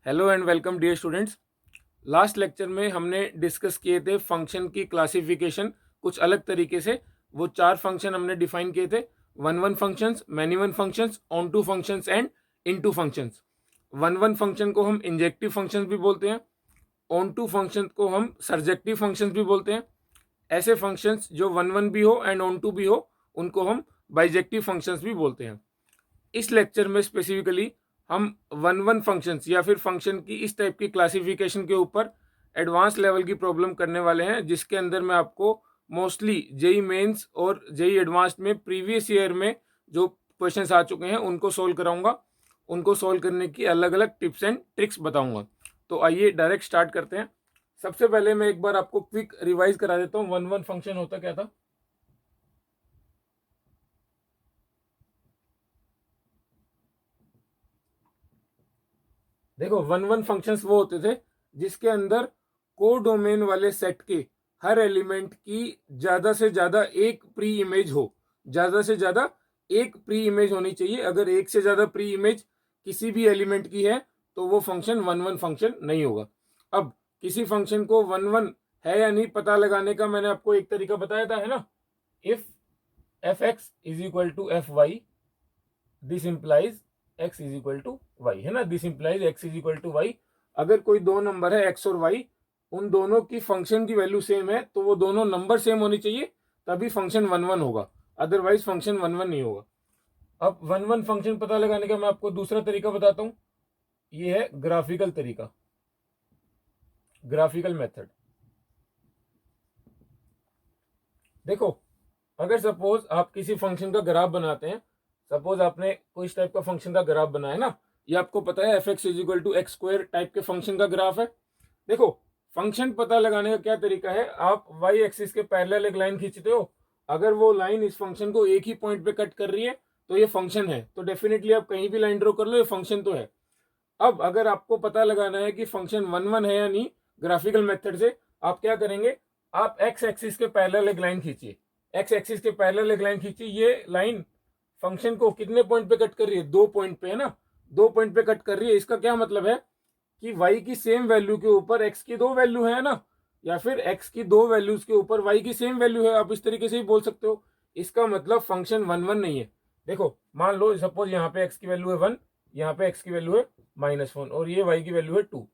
Hello and welcome dear students. Last lecture में हमने discuss किए थे फंक्शन की क्लासिफिकेशन कुछ अलग तरीके से। वो चार फंक्शन हमने डिफाइन किए थे: one one functions, many one functions, onto functions and into functions. One one function को हम इंजेक्टिव फंक्शंस भी बोलते हैं, ऑन टू फंक्शन को हम सर्जेक्टिव फंक्शंस भी बोलते हैं। ऐसे फंक्शंस जो वन वन भी हो एंड ऑन टू भी हो उनको हम बाइजेक्टिव फंक्शंस भी बोलते हैं। इस लेक्चर में स्पेसिफिकली हम वन वन फंक्शंस या फिर फंक्शन की इस टाइप की क्लासिफिकेशन के ऊपर एडवांस लेवल की प्रॉब्लम करने वाले हैं, जिसके अंदर मैं आपको मोस्टली जेई मेंस और जेई एडवांस्ड में प्रीवियस ईयर में जो क्वेश्चंस आ चुके हैं उनको सोल्व कराऊंगा। उनको सोल्व करने की अलग अलग टिप्स एंड ट्रिक्स बताऊंगा। तो आइए डायरेक्ट स्टार्ट करते हैं। सबसे पहले मैं एक बार आपको क्विक रिवाइज करा देता हूँ वन वन फंक्शन होता क्या था। देखो, वन वन फंक्शंस वो होते थे जिसके अंदर कोडोमेन वाले सेट के हर एलिमेंट की ज्यादा से ज्यादा एक प्री इमेज हो। ज्यादा से ज्यादा एक प्री इमेज होनी चाहिए। अगर एक से ज्यादा प्री इमेज किसी भी एलिमेंट की है तो वो फंक्शन वन वन फंक्शन नहीं होगा। अब किसी फंक्शन को वन वन है या नहीं पता लगाने का मैंने आपको एक तरीका बताया था, है ना। If f x is equal to F y, this implies x is equal to y, है ना। This implies x is equal to y. अगर कोई दो नंबर है एक्स और वाई, उन दोनों की फंक्शन की वैल्यू सेम है तो वो दोनों नंबर सेम होनी चाहिए, तभी फंक्शन वन वन होगा। अदरवाइज फंक्शन वन वन नहीं होगा। अब वन वन फंक्शन पता लगाने का मैं आपको दूसरा तरीका बताता हूं। ये है ग्राफिकल तरीका, ग्राफिकल मेथड। देखो, अगर सपोज आप किसी फंक्शन का ग्राफ बनाते हैं, सपोज आपने कोई इस टाइप का फंक्शन का ग्राफ बनाया है ना। ये आपको पता है F x is equal to x square type के फंक्शन का ग्राफ है। देखो, फंक्शन पता लगाने का क्या तरीका है, आप वाई एक्सिस के पैरेलल एक लाइन खींचते हो। अगर वो लाइन इस फंक्शन को एक ही पॉइंट पे कट कर रही है तो ये फंक्शन है। तो डेफिनेटली आप कहीं भी लाइन ड्रॉ कर लो, ये फंक्शन तो है। अब अगर आपको पता लगाना है कि फंक्शन वन वन है या नहीं ग्राफिकल मेथड से, आप क्या करेंगे, आप एक्स एक्सिस के पैरेलल एक लाइन खींचिए। एक्स एक्सिस के पैरेलल एक लाइन खींचिए। ये लाइन फंक्शन को कितने पॉइंट पे कट कर रही है, दो पॉइंट पे, है ना। दो पॉइंट पे कट कर रही है। इसका क्या मतलब है कि y की सेम वैल्यू के ऊपर x की दो वैल्यू है ना, या फिर x की दो वैल्यूज के ऊपर y की सेम वैल्यू है। आप इस तरीके से ही बोल सकते हो। इसका मतलब फंक्शन वन वन नहीं है। देखो, मान लो सपोज यहाँ पे x की वैल्यू है वन, यहाँ पे x की वैल्यू है माइनस वन और ये y की वैल्यू है टू।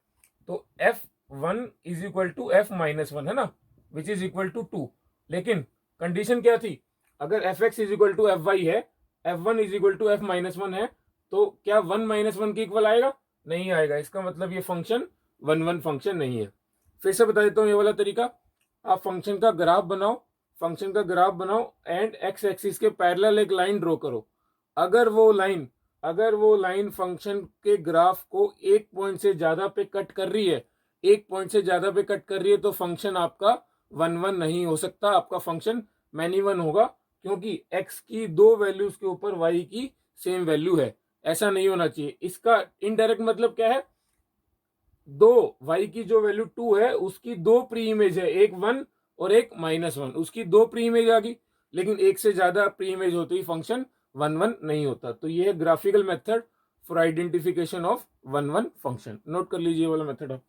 तो F one is equal to F minus one, है ना, which is equal to two. लेकिन कंडीशन क्या थी, अगर F x is equal to F Y है, F one is equal to F minus one है, तो क्या वन माइनस वन के इक्वल आएगा? नहीं आएगा। इसका मतलब ये फंक्शन वन वन फंक्शन नहीं है। फिर से बता देता हूँ ये वाला तरीका। आप फंक्शन का ग्राफ बनाओ, फंक्शन का ग्राफ बनाओ एंड एक्स एक्सिस के पैरेलल एक लाइन ड्रॉ करो। अगर वो लाइन फंक्शन के ग्राफ को एक पॉइंट से ज्यादा पे कट कर रही है, एक पॉइंट से ज्यादा पे कट कर रही है, तो फंक्शन आपका वन वन नहीं हो सकता। आपका फंक्शन मैनी वन होगा, क्योंकि x की दो वैल्यूज के ऊपर y की सेम वैल्यू है। ऐसा नहीं होना चाहिए। इसका इनडायरेक्ट मतलब क्या है, दो y की जो वैल्यू टू है उसकी दो प्री इमेज है, एक वन और एक माइनस वन, उसकी दो प्री इमेज आ गई। लेकिन एक से ज्यादा प्री इमेज होते ही फंक्शन वन वन नहीं होता। तो ये है graphical method for identification of one one function. Note कर लीजिए वाला मेथड आप।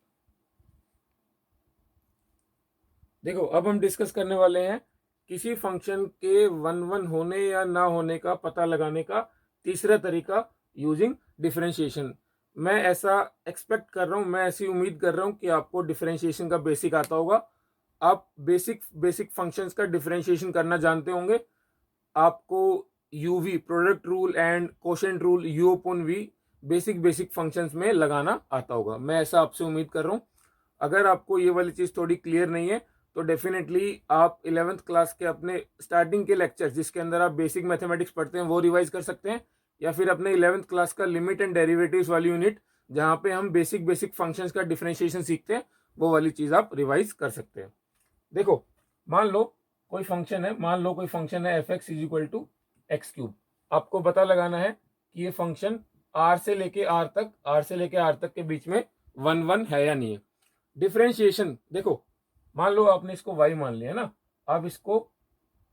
देखो, अब हम डिस्कस करने वाले हैं किसी फंक्शन के वन वन होने या ना होने का पता लगाने का तीसरा तरीका, यूजिंग डिफरेंशिएशन। मैं ऐसा एक्सपेक्ट कर रहा हूं, मैं ऐसी उम्मीद कर रहा हूं कि आपको डिफरेंशिएशन का बेसिक आता होगा। आप बेसिक फंक्शंस का डिफरेंशिएशन करना जानते होंगे। आपको u v, product rule and quotient rule, u upon v basic functions में लगाना आता होगा। मैं ऐसा आपसे उम्मीद कर रहा हूँ। अगर आपको ये वाली चीज़ थोड़ी क्लियर नहीं है तो डेफिनेटली आप 11th क्लास के अपने स्टार्टिंग के लेक्चर्स जिसके अंदर आप बेसिक मैथमेटिक्स पढ़ते हैं वो रिवाइज कर सकते हैं, या फिर अपने 11th क्लास का लिमिट एंड डेरिवेटिव्स वाली यूनिट जहाँ पे हम बेसिक फंक्शंस का डिफरेंशिएशन सीखते हैं, वो वाली चीज़ आप रिवाइज कर सकते हैं। देखो, मान लो कोई फंक्शन है F x is equal to x cube. आपको पता लगाना है कि ये फंक्शन आर से लेके आर तक के बीच में वन वन है या नहीं है। डिफरेंशिएशन देखो, मान लो आपने इसको y मान लिया, है ना। आप इसको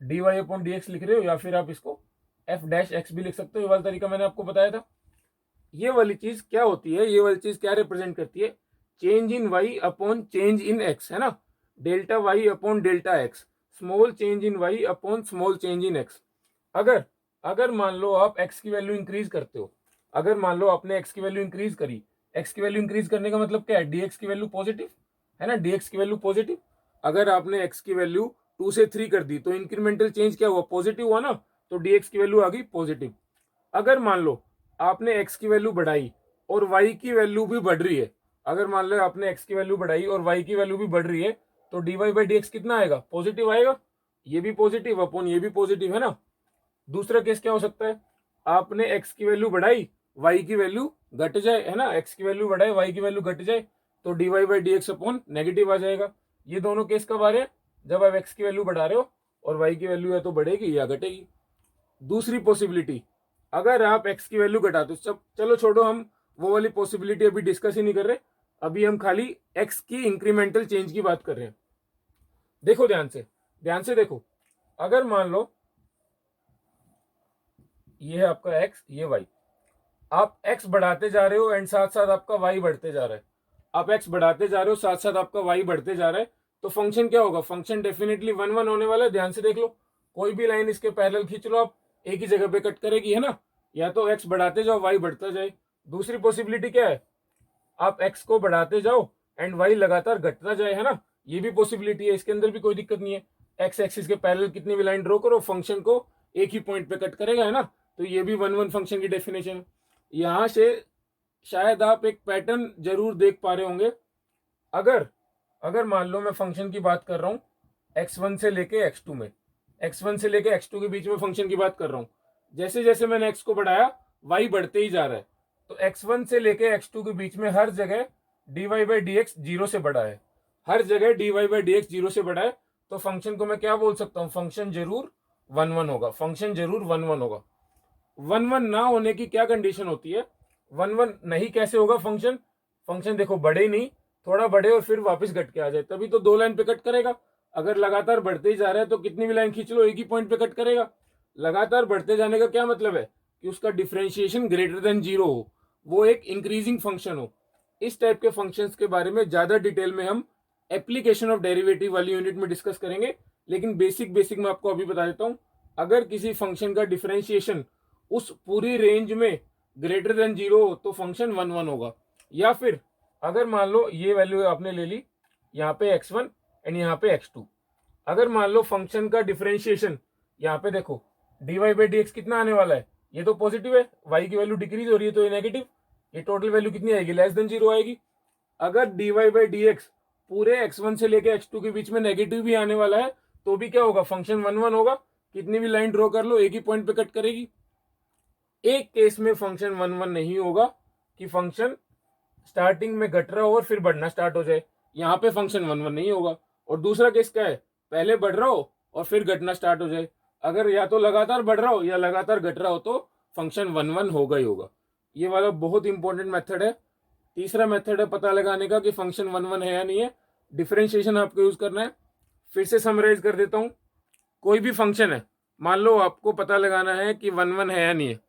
dy अपॉन डी एक्स लिख रहे हो, या फिर आप इसको f डैश एक्स भी लिख सकते हो। ये वाला तरीका मैंने आपको बताया था। ये वाली चीज क्या होती है, ये वाली चीज क्या रिप्रेजेंट करती है, change in y upon change in x, है ना, delta y upon delta x, small change in y upon small change in x. अगर अगर मान लो आप एक्स की वैल्यू इंक्रीज करते हो, अगर मान लो आपने एक्स की वैल्यू इंक्रीज करी, एक्स की वैल्यू इंक्रीज करने का मतलब क्या है, डीएक्स की वैल्यू पॉजिटिव, है ना, डीएक्स की वैल्यू पॉजिटिव। अगर आपने एक्स की वैल्यू 2 से 3 कर दी तो इंक्रीमेंटल चेंज क्या हुआ, पॉजिटिव हुआ ना, तो डीएक्स की वैल्यू आ गई पॉजिटिव। अगर मान लो आपने एक्स की वैल्यू बढ़ाई और वाई की वैल्यू भी बढ़ रही है, अगर मान लो आपने एक्स की वैल्यू बढ़ाई और वाई की वैल्यू भी बढ़ रही है, तो D Y by D x कितना आएगा, पॉजिटिव आएगा। ये भी पॉजिटिव अपॉन ये भी पॉजिटिव, है ना। दूसरा केस क्या हो सकता है, आपने एक्स की वैल्यू बढ़ाई, वाई की वैल्यू घट जाए, है ना, एक्स की वैल्यू बढ़ाए वाई की वैल्यू घट जाए, तो D Y by D X upon negative आ जाएगा। ये दोनों केस कब आ रहे हैं, जब आप एक्स की वैल्यू बढ़ा रहे हो और वाई की वैल्यू है तो बढ़ेगी या घटेगी। दूसरी पॉसिबिलिटी, अगर आप एक्स की वैल्यू घटाते हो, चलो छोड़ो, हम वो वाली पॉसिबिलिटी अभी डिस्कस ही नहीं कर रहे, अभी हम खाली एक्स की इंक्रीमेंटल चेंज की बात कर रहे हैं। देखो ध्यान से देखो, अगर मान लो ये है आपका एक्स, ये वाई, आप एक्स बढ़ाते जा रहे हो एंड साथ साथ आपका वाई बढ़ते जा रहा है, आप एक्स बढ़ाते जा रहे हो साथ साथ आपका वाई बढ़ते जा रहा है, तो फंक्शन क्या होगा, फंक्शन डेफिनेटली 1 1 होने वाला है। ध्यान से देख लो, कोई भी लाइन इसके पैरेलल खींच लो आप, एक ही जगह पे कट करेगी, है ना, या तो एक्स बढ़ाते जाओ वाई बढ़ता जाए। दूसरी पॉसिबिलिटी क्या है, आप एक्स को बढ़ाते जाओ एंड वाई लगातार घटता जाए, है ना, ये भी पॉसिबिलिटी है, इसके अंदर भी कोई दिक्कत नहीं है। एक्स एक्सिस के पैरेलल कितनी भी लाइन ड्रॉ करो, फंक्शन को एक ही पॉइंट पे कट करेगा, है ना, तो ये भी 1 1 फंक्शन की डेफिनेशन है। यहां से शायद आप एक पैटर्न जरूर देख पा रहे होंगे। अगर अगर मान लो मैं फंक्शन की बात कर रहा हूँ x1 से लेके x2 में, x1 से लेके x2 के बीच में फंक्शन की बात कर रहा हूँ, जैसे जैसे मैंने x को बढ़ाया y बढ़ते ही जा रहा है, तो x1 से लेके x2 के बीच में हर जगह dy by D x zero से बड़ा है, हर जगह dy by D x zero से बड़ा है, तो फंक्शन को मैं क्या बोल सकता हूँ, फंक्शन जरूर 1 1 होगा, फंक्शन जरूर 1 1 होगा। 1 1 ना होने की क्या कंडीशन होती है, 1 1 नहीं कैसे होगा फंक्शन, फंक्शन देखो बढ़े ही नहीं, थोड़ा बढ़े और फिर वापस घट के आ जाए, तभी तो 2 लाइन पे कट करेगा। अगर लगातार बढ़ते ही जा रहा है तो कितनी भी लाइन खींच लो एक ही पॉइंट पे कट करेगा। लगातार बढ़ते जाने का क्या मतलब है, कि उसका डिफरेंशिएशन ग्रेटर देन 0 हो, वो एक इंक्रीजिंग फंक्शन हो। इस टाइप के फंक्शंस के बारे में ज्यादा डिटेल में हम एप्लीकेशन ऑफ डेरिवेटिव वाली यूनिट में डिस्कस करेंगे, लेकिन बेसिक बेसिक मैं आपको अभी बता देता हूं। अगर किसी फंक्शन का डिफरेंशिएशन उस पूरी रेंज में ग्रेटर देन 0 हो तो फंक्शन 1 1 होगा। या फिर अगर मान लो ये वैल्यू आपने ले ली यहाँ पे x1 एंड यहाँ पे x2, अगर मान लो फंक्शन का डिफरेंशिएशन यहाँ पे देखो dy बाई डी एक्स कितना आने वाला है, ये तो पॉजिटिव है, y की वैल्यू डिक्रीज हो रही है तो ये नेगेटिव, ये टोटल वैल्यू कितनी आएगी, लेस देन 0 आएगी। अगर dy बाई डी एक्स पूरे x1 से लेके x2 के बीच में नेगेटिव भी आने वाला है तो भी क्या होगा, फंक्शन 1 1 होगा, कितनी भी लाइन ड्रॉ कर लो एक ही पॉइंट पे कट करेगी। एक केस में फंक्शन 1 1 नहीं होगा, कि फंक्शन स्टार्टिंग में घट रहा हो और फिर बढ़ना स्टार्ट हो जाए, यहाँ पे फंक्शन 1 1 नहीं होगा। और दूसरा केस क्या है, पहले बढ़ रहा हो और फिर घटना स्टार्ट हो जाए, अगर या तो लगातार बढ़ रहा हो या लगातार घट रहा हो तो फंक्शन 1 1 होगा ही होगा। ये वाला बहुत इंपॉर्टेंट मेथड है। तीसरा मेथड है पता लगाने का कि फंक्शन 1 1 है या नहीं है, डिफरेंशिएशन आपको यूज करना है। फिर से समराइज कर देता हूँ, कोई भी फंक्शन है, मान लो आपको पता लगाना है कि 1 1 है या नहीं है,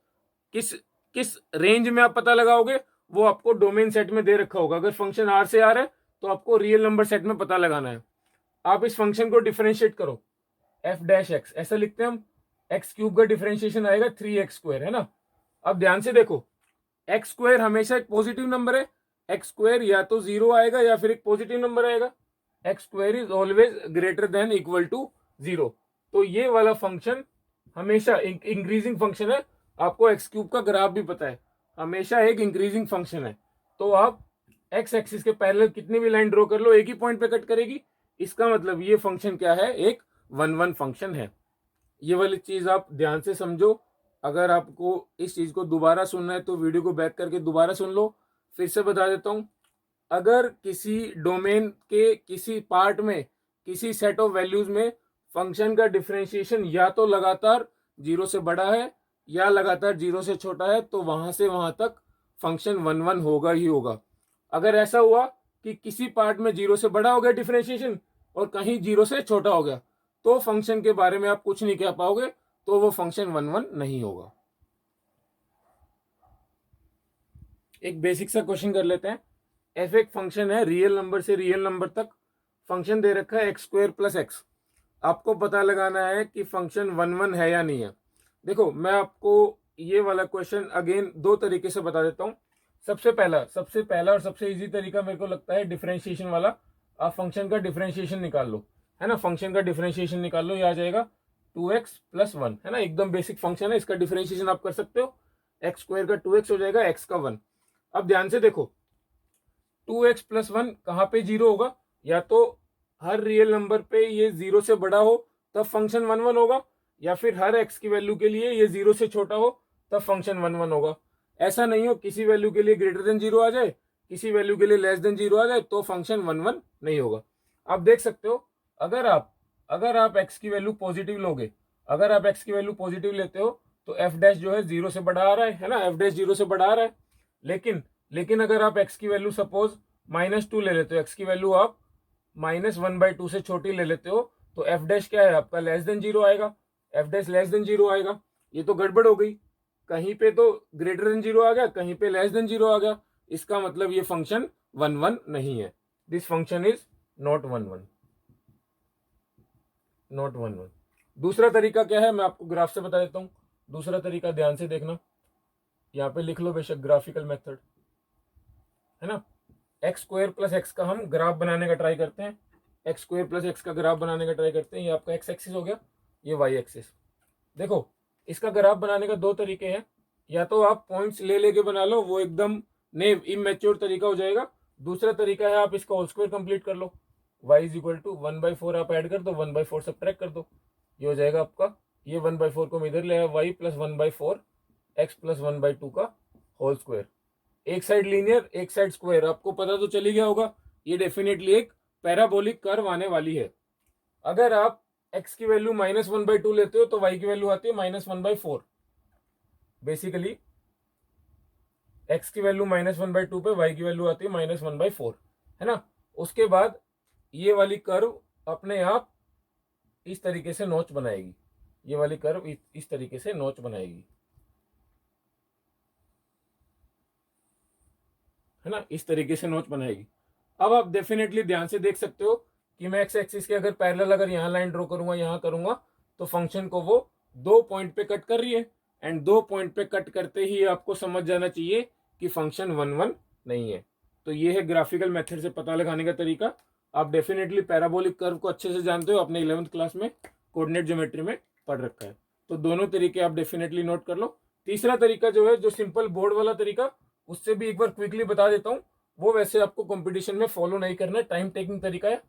किस किस रेंज में आप पता लगाओगे, वो आपको डोमेन सेट में दे रखा होगा। अगर फंक्शन आर से आर है तो आपको रियल नंबर सेट में पता लगाना है। आप इस फंक्शन को डिफरेंशिएट करो, एफ डैश एक्स ऐसा लिखते हैं हम, एक्स क्यूब का डिफरेंशिएशन आएगा 3x² है ना। अब ध्यान से देखो, एक्स स्क्वायर हमेशा एक पॉजिटिव नंबर है, एक्स स्क्वायर या तो 0 आएगा या फिर एक पॉजिटिव नंबर आएगा, x square is always greater than equal to 0। तो ये वाला फंक्शन हमेशा इंक्रीजिंग फंक्शन है, आपको एक्स क्यूब का ग्राफ भी पता है, हमेशा एक इंक्रीजिंग फंक्शन है। तो आप एक्स एक्सिस के पैरेलल कितनी भी लाइन ड्रॉ कर लो एक ही पॉइंट पे कट करेगी, इसका मतलब ये फंक्शन क्या है, एक 1 1 फंक्शन है। ये वाली चीज आप ध्यान से समझो। अगर आपको इस चीज को दोबारा सुनना है तो वीडियो को बैक करके दोबारा सुन लो। फिर से बता देता हूं, अगर किसी डोमेन के किसी पार्ट में किसी सेट ऑफ वैल्यूज में फंक्शन का डिफरेंशिएशन या तो लगातार 0 से बड़ा है या लगातार 0 से छोटा है, तो वहां से वहां तक फंक्शन 1 1 होगा ही होगा। अगर ऐसा हुआ कि किसी पार्ट में 0 से बड़ा हो गया डिफरेंशिएशन और कहीं 0 से छोटा हो गया, तो फंक्शन के बारे में आप कुछ नहीं कह पाओगे, तो वो फंक्शन 1 1 नहीं होगा। एक बेसिक सा क्वेश्चन कर लेते हैं। एफ एक फंक्शन है, रियल नंबर से रियल नंबर तक फंक्शन दे रखा है एक्स स्क्वायर प्लस एक्स। आपको पता लगाना है कि फंक्शन 1 1 है या नहीं है। देखो मैं आपको ये वाला क्वेश्चन अगेन दो तरीके से बता देता हूँ। सबसे पहला और सबसे इजी तरीका मेरे को लगता है डिफरेंशिएशन वाला। आप फंक्शन का डिफरेंशिएशन निकाल लो, है ना, फंक्शन का डिफरेंशिएशन निकाल लो, ये आ जाएगा 2x+1, है ना, एकदम बेसिक फंक्शन है, इसका डिफरेंशिएशन आप कर सकते हो। एक्स स्क्वायर का 2x हो जाएगा, x का 1। अब ध्यान से देखो 2x+1 कहाँ पे जीरो होगा, या तो हर रियल नंबर पे ये जीरो से बड़ा हो तब फंक्शन 1 1 होगा, या फिर हर x की वैल्यू के लिए ये जीरो से छोटा हो तब फंक्शन 1 1 होगा। ऐसा नहीं हो किसी वैल्यू के लिए ग्रेटर देन जीरो आ जाए, किसी वैल्यू के लिए लेस देन जीरो आ जाए तो फंक्शन 1 1 नहीं होगा। आप देख सकते हो अगर आप x की वैल्यू पॉजिटिव लोगे, अगर आप x की वैल्यू पॉजिटिव लेते हो तो f डैश जो है जीरो से बड़ा आ रहा है ना, f डैश जीरो से बड़ा आ रहा है। लेकिन अगर आप x की वैल्यू सपोज -2 ले लेते हो, x की वैल्यू आप -1/2 से छोटी ले लेते हो, तो f डैश क्या है आपका, लेस देन जीरो आएगा, f dash less than zero आएगा। ये तो गड़बड़ हो गई, कहीं पे तो ग्रेटर देन जीरो आ गया, कहीं पे लेस देन जीरो आ गया। इसका मतलब ये फंक्शन 1 1 नहीं है। This function is not 1 1, not 1 1। दूसरा तरीका क्या है मैं आपको ग्राफ से बता देता हूँ। दूसरा तरीका ध्यान से देखना, यहाँ पे लिख लो बेशक, ग्राफिकल मेथड, है ना। एक्स स्क्वायर प्लस एक्स का हम ग्राफ बनाने का ट्राई करते हैं, एक्स स्क्वायर प्लस एक्स का ग्राफ बनाने का ट्राई करते हैं। ये आपका एक्स एक्सिस हो गया, ये वाई एक्सिस। देखो इसका ग्राफ बनाने का दो तरीके हैं, या तो आप पॉइंट्स ले लेके बना लो, वो एकदम नेव इमेच्योर तरीका हो जाएगा। दूसरा तरीका है आप इसका होल स्क्वायर कंप्लीट कर लो, y इज इक्वल टू 1/4 आप ऐड कर दो, 1/4 सब्ट्रैक्ट कर दो, ये हो जाएगा आपका, ये 1/4 को इधर ले आया, y प्लस 1/4 x प्लस 1/2 का होल स्क्वायर। एक साइड लीनियर एक साइड स्क्वायर, आपको पता तो चली गया होगा, ये डेफिनेटली एक पैराबोलिक कर्व आने वाली है। अगर आप x की वैल्यू -1/2 लेते हो तो y की वैल्यू आती है -1/4। बेसिकली x की वैल्यू -1/2 पे y की वैल्यू आती है -1/4, है ना। उसके बाद ये वाली कर्व अपने आप इस तरीके से नोच बनाएगी, ये वाली कर्व इस तरीके से नोच बनाएगी, है ना, इस तरीके से नोच बनाएगी। अब आप डेफिनेटली ध्यान से देख सकते हो कि मैं एक्स एक्सिस के अगर पैरेलल अगर यहाँ लाइन ड्रॉ करूंगा, यहाँ करूंगा, तो फंक्शन को वो दो पॉइंट पे कट कर रही है, एंड दो पॉइंट पे कट करते ही आपको समझ जाना चाहिए कि फंक्शन 1 1 नहीं है। तो ये है ग्राफिकल मेथड से पता लगाने का तरीका। आप डेफिनेटली पैराबोलिक कर्व को अच्छे से जानते हो, अपने 11th क्लास में कोऑर्डिनेट ज्योमेट्री में पढ़ रखा है। तो दोनों तरीके आप डेफिनेटली नोट कर लो। तीसरा तरीका जो है, जो सिंपल बोर्ड वाला तरीका, उससे भी एक बार क्विकली बता देता हूँ, वो वैसे आपको कंपटीशन में फॉलो नहीं करना है, टाइम टेकिंग तरीका है।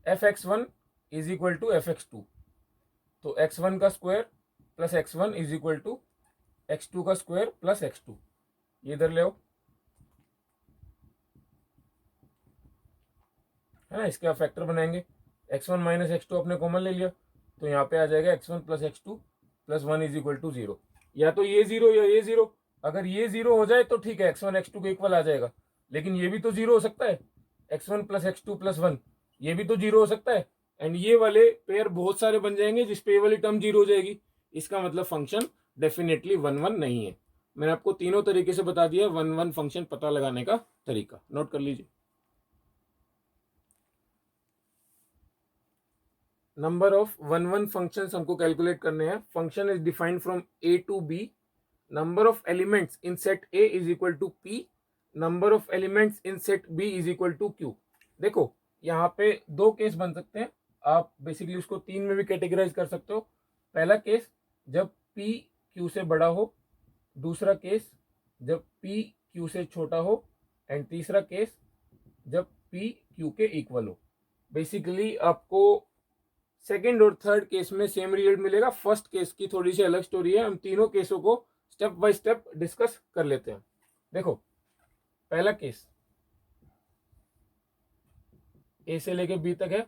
fx1 is equal to fx2, तो x1 का square plus x1 is equal to x2 का स्क्वायर प्लस x2, ये इधर ले आओ, है ना। इसके आप फैक्टर बनाएंगे, x1 माइनस x2 अपने कॉमन ले लिया, तो यहाँ पे आ जाएगा x1 plus x2 plus 1 is equal to 0। या तो ये 0 या ये 0, अगर ये 0 हो जाए तो ठीक है, x1 x2 के इक्वल आ जाएगा, लेकिन ये भी तो 0 हो सकता है, x1 प्लस x2 प्लस 1, ये भी तो 0 हो सकता है, एंड ये वाले पेयर बहुत सारे बन जाएंगे जिसपे ये वाली टर्म 0 हो जाएगी। इसका मतलब फंक्शन डेफिनेटली 1 1 नहीं है। मैंने आपको तीनों तरीके से बता दिया 1 1 फंक्शन पता लगाने का तरीका, नोट कर लीजिए। नंबर ऑफ 1 1 फंक्शंस हमको कैलकुलेट करने हैं। Function is defined from a to b, number of elements in set a is equal to p, number of elements in set b is equal to q। देखो यहाँ पे दो case बन सकते हैं, आप बेसिकली उसको तीन में भी कैटेगराइज कर सकते हो। पहला केस जब p q से बड़ा हो, दूसरा केस जब p q से छोटा हो, एंड तीसरा केस जब p q के इक्वल हो। बेसिकली आपको सेकेंड और थर्ड केस में सेम रिजल्ट मिलेगा। फर्स्ट केस की थोड़ी सी अलग स्टोरी है, हम तीनों केसों को स्टेप बाय स्टेप डिस्कस कर लेते हैं। देखो पहला केस ए से लेके बी तक है,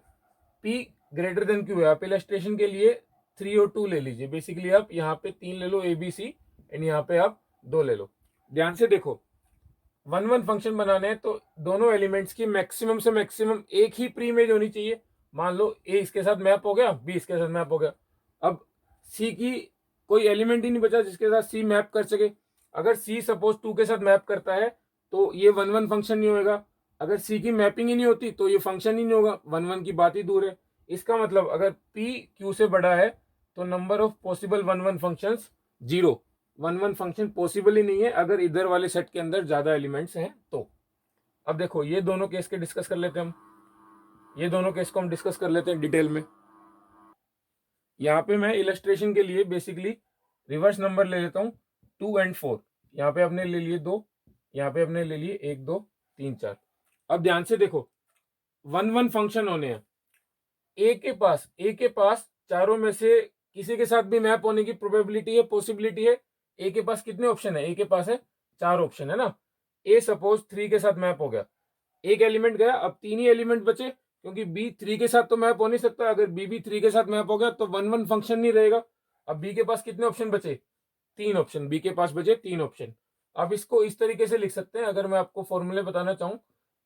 p ग्रेटर देन q है। आप इलस्ट्रेशन के लिए 3 और 2 ले लीजिए, बेसिकली आप यहाँ पे 3 ले लो ए बी सी, एंड यहाँ पे आप 2 ले लो। ध्यान से देखो 1 1 फंक्शन बनाने हैं तो दोनों एलिमेंट्स की मैक्सिमम से मैक्सिमम एक ही प्री इमेज होनी चाहिए। मान लो ए इसके साथ मैप हो गया, बी इसके साथ मैप हो गया, अब सी की कोई एलिमेंट ही नहीं बचा जिसके साथ सी मैप कर सके। अगर सी सपोज 2 के साथ मैप करता है तो ये 1 1 फंक्शन नहीं होगा। अगर सी की मैपिंग ही नहीं होती तो ये फंक्शन ही नहीं होगा, 1 1 की बात ही दूर है। इसका मतलब अगर पी क्यू से बड़ा है तो number of possible 1 1 functions 0, 1 1 function possible ही नहीं है अगर इधर वाले सेट के अंदर ज्यादा एलिमेंट्स हैं तो। अब देखो ये दोनों केस के डिस्कस कर लेते हैं हम, ये दोनों केस को हम डिस्कस कर लेते हैं डिटेल में। यहाँ पे मैं इलस्ट्रेशन के लिए बेसिकली रिवर्स नंबर ले लेता हूँ 2 और 4। यहाँ पे आपने ले लिए 2, यहाँ पे आपने ले लिए 1 2 3 4। अब ध्यान से देखो 1 1 फंक्शन होने हैं, ए के पास चारों में से किसी के साथ भी मैप होने की प्रोबेबिलिटी है, पॉसिबिलिटी है। ए के पास कितने ऑप्शन है, ए के पास है 4 ऑप्शन है ना। ए सपोज 3 के साथ मैप हो गया, एक एलिमेंट गया, अब 3 ही एलिमेंट बचे क्योंकि बी 3 के साथ तो मैप हो नहीं सकता। अगर बी भी 3 के साथ मैप हो गया तो 1 1 फंक्शन नहीं रहेगा। अब बी के पास कितने ऑप्शन बचे, 3 ऑप्शन, बी के पास बचे 3 ऑप्शन। अब इसको इस तरीके से लिख सकते हैं, अगर मैं आपको फॉर्मूले बताना चाहूँ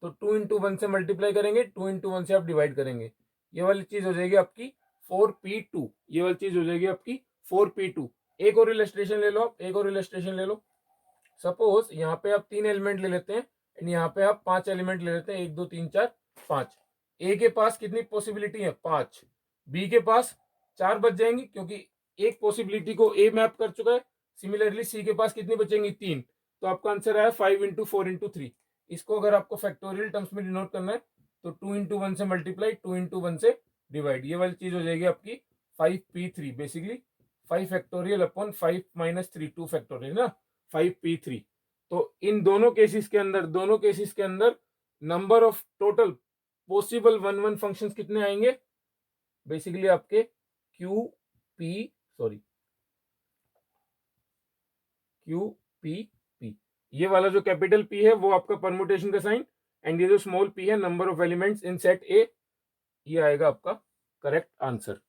तो 2 इंटू 1 से मल्टीप्लाई करेंगे, 2 इंटू 1 से आप डिवाइड करेंगे, ये वाली चीज हो जाएगी आपकी 4p2, ये वाली चीज हो जाएगी आपकी 4p2। एक और इलस्ट्रेशन ले लो आप, एक और इलस्ट्रेशन ले लो। सपोज यहाँ पे आप 3 एलिमेंट ले लेते हैं एंड यहाँ पे आप 5 एलिमेंट ले लेते हैं, 1 2 3 4 5। ए के पास कितनी पॉसिबिलिटी है, 5। बी के पास 4 बच जाएंगी क्योंकि एक पॉसिबिलिटी को ए मैप कर चुका है। सिमिलरली सी के पास कितनी बचेंगी, 3। तो आपका आंसर आया 5 इंटू 4 इंटू 3। इसको अगर आपको फैक्टोरियल टर्म्स में डिनोट करना है तो 2 इंटू 1 से मल्टीप्लाई, 2 इंटू 1 से डिवाइड, ये वाली चीज हो जाएगी आपकी 5p3। Basically 5 factorial upon 5 minus 3, 2 factorial ना, 5p3। तो इन दोनों केसेस के अंदर, दोनों केसेस के अंदर number of total possible 1 1 functions कितने आएंगे, बेसिकली आपके क्यू पी पी। ये वाला जो कैपिटल पी है वो आपका परमुटेशन का साइन, एंड ये जो स्मॉल पी है number of elements in set ए, ये आएगा आपका करेक्ट आंसर।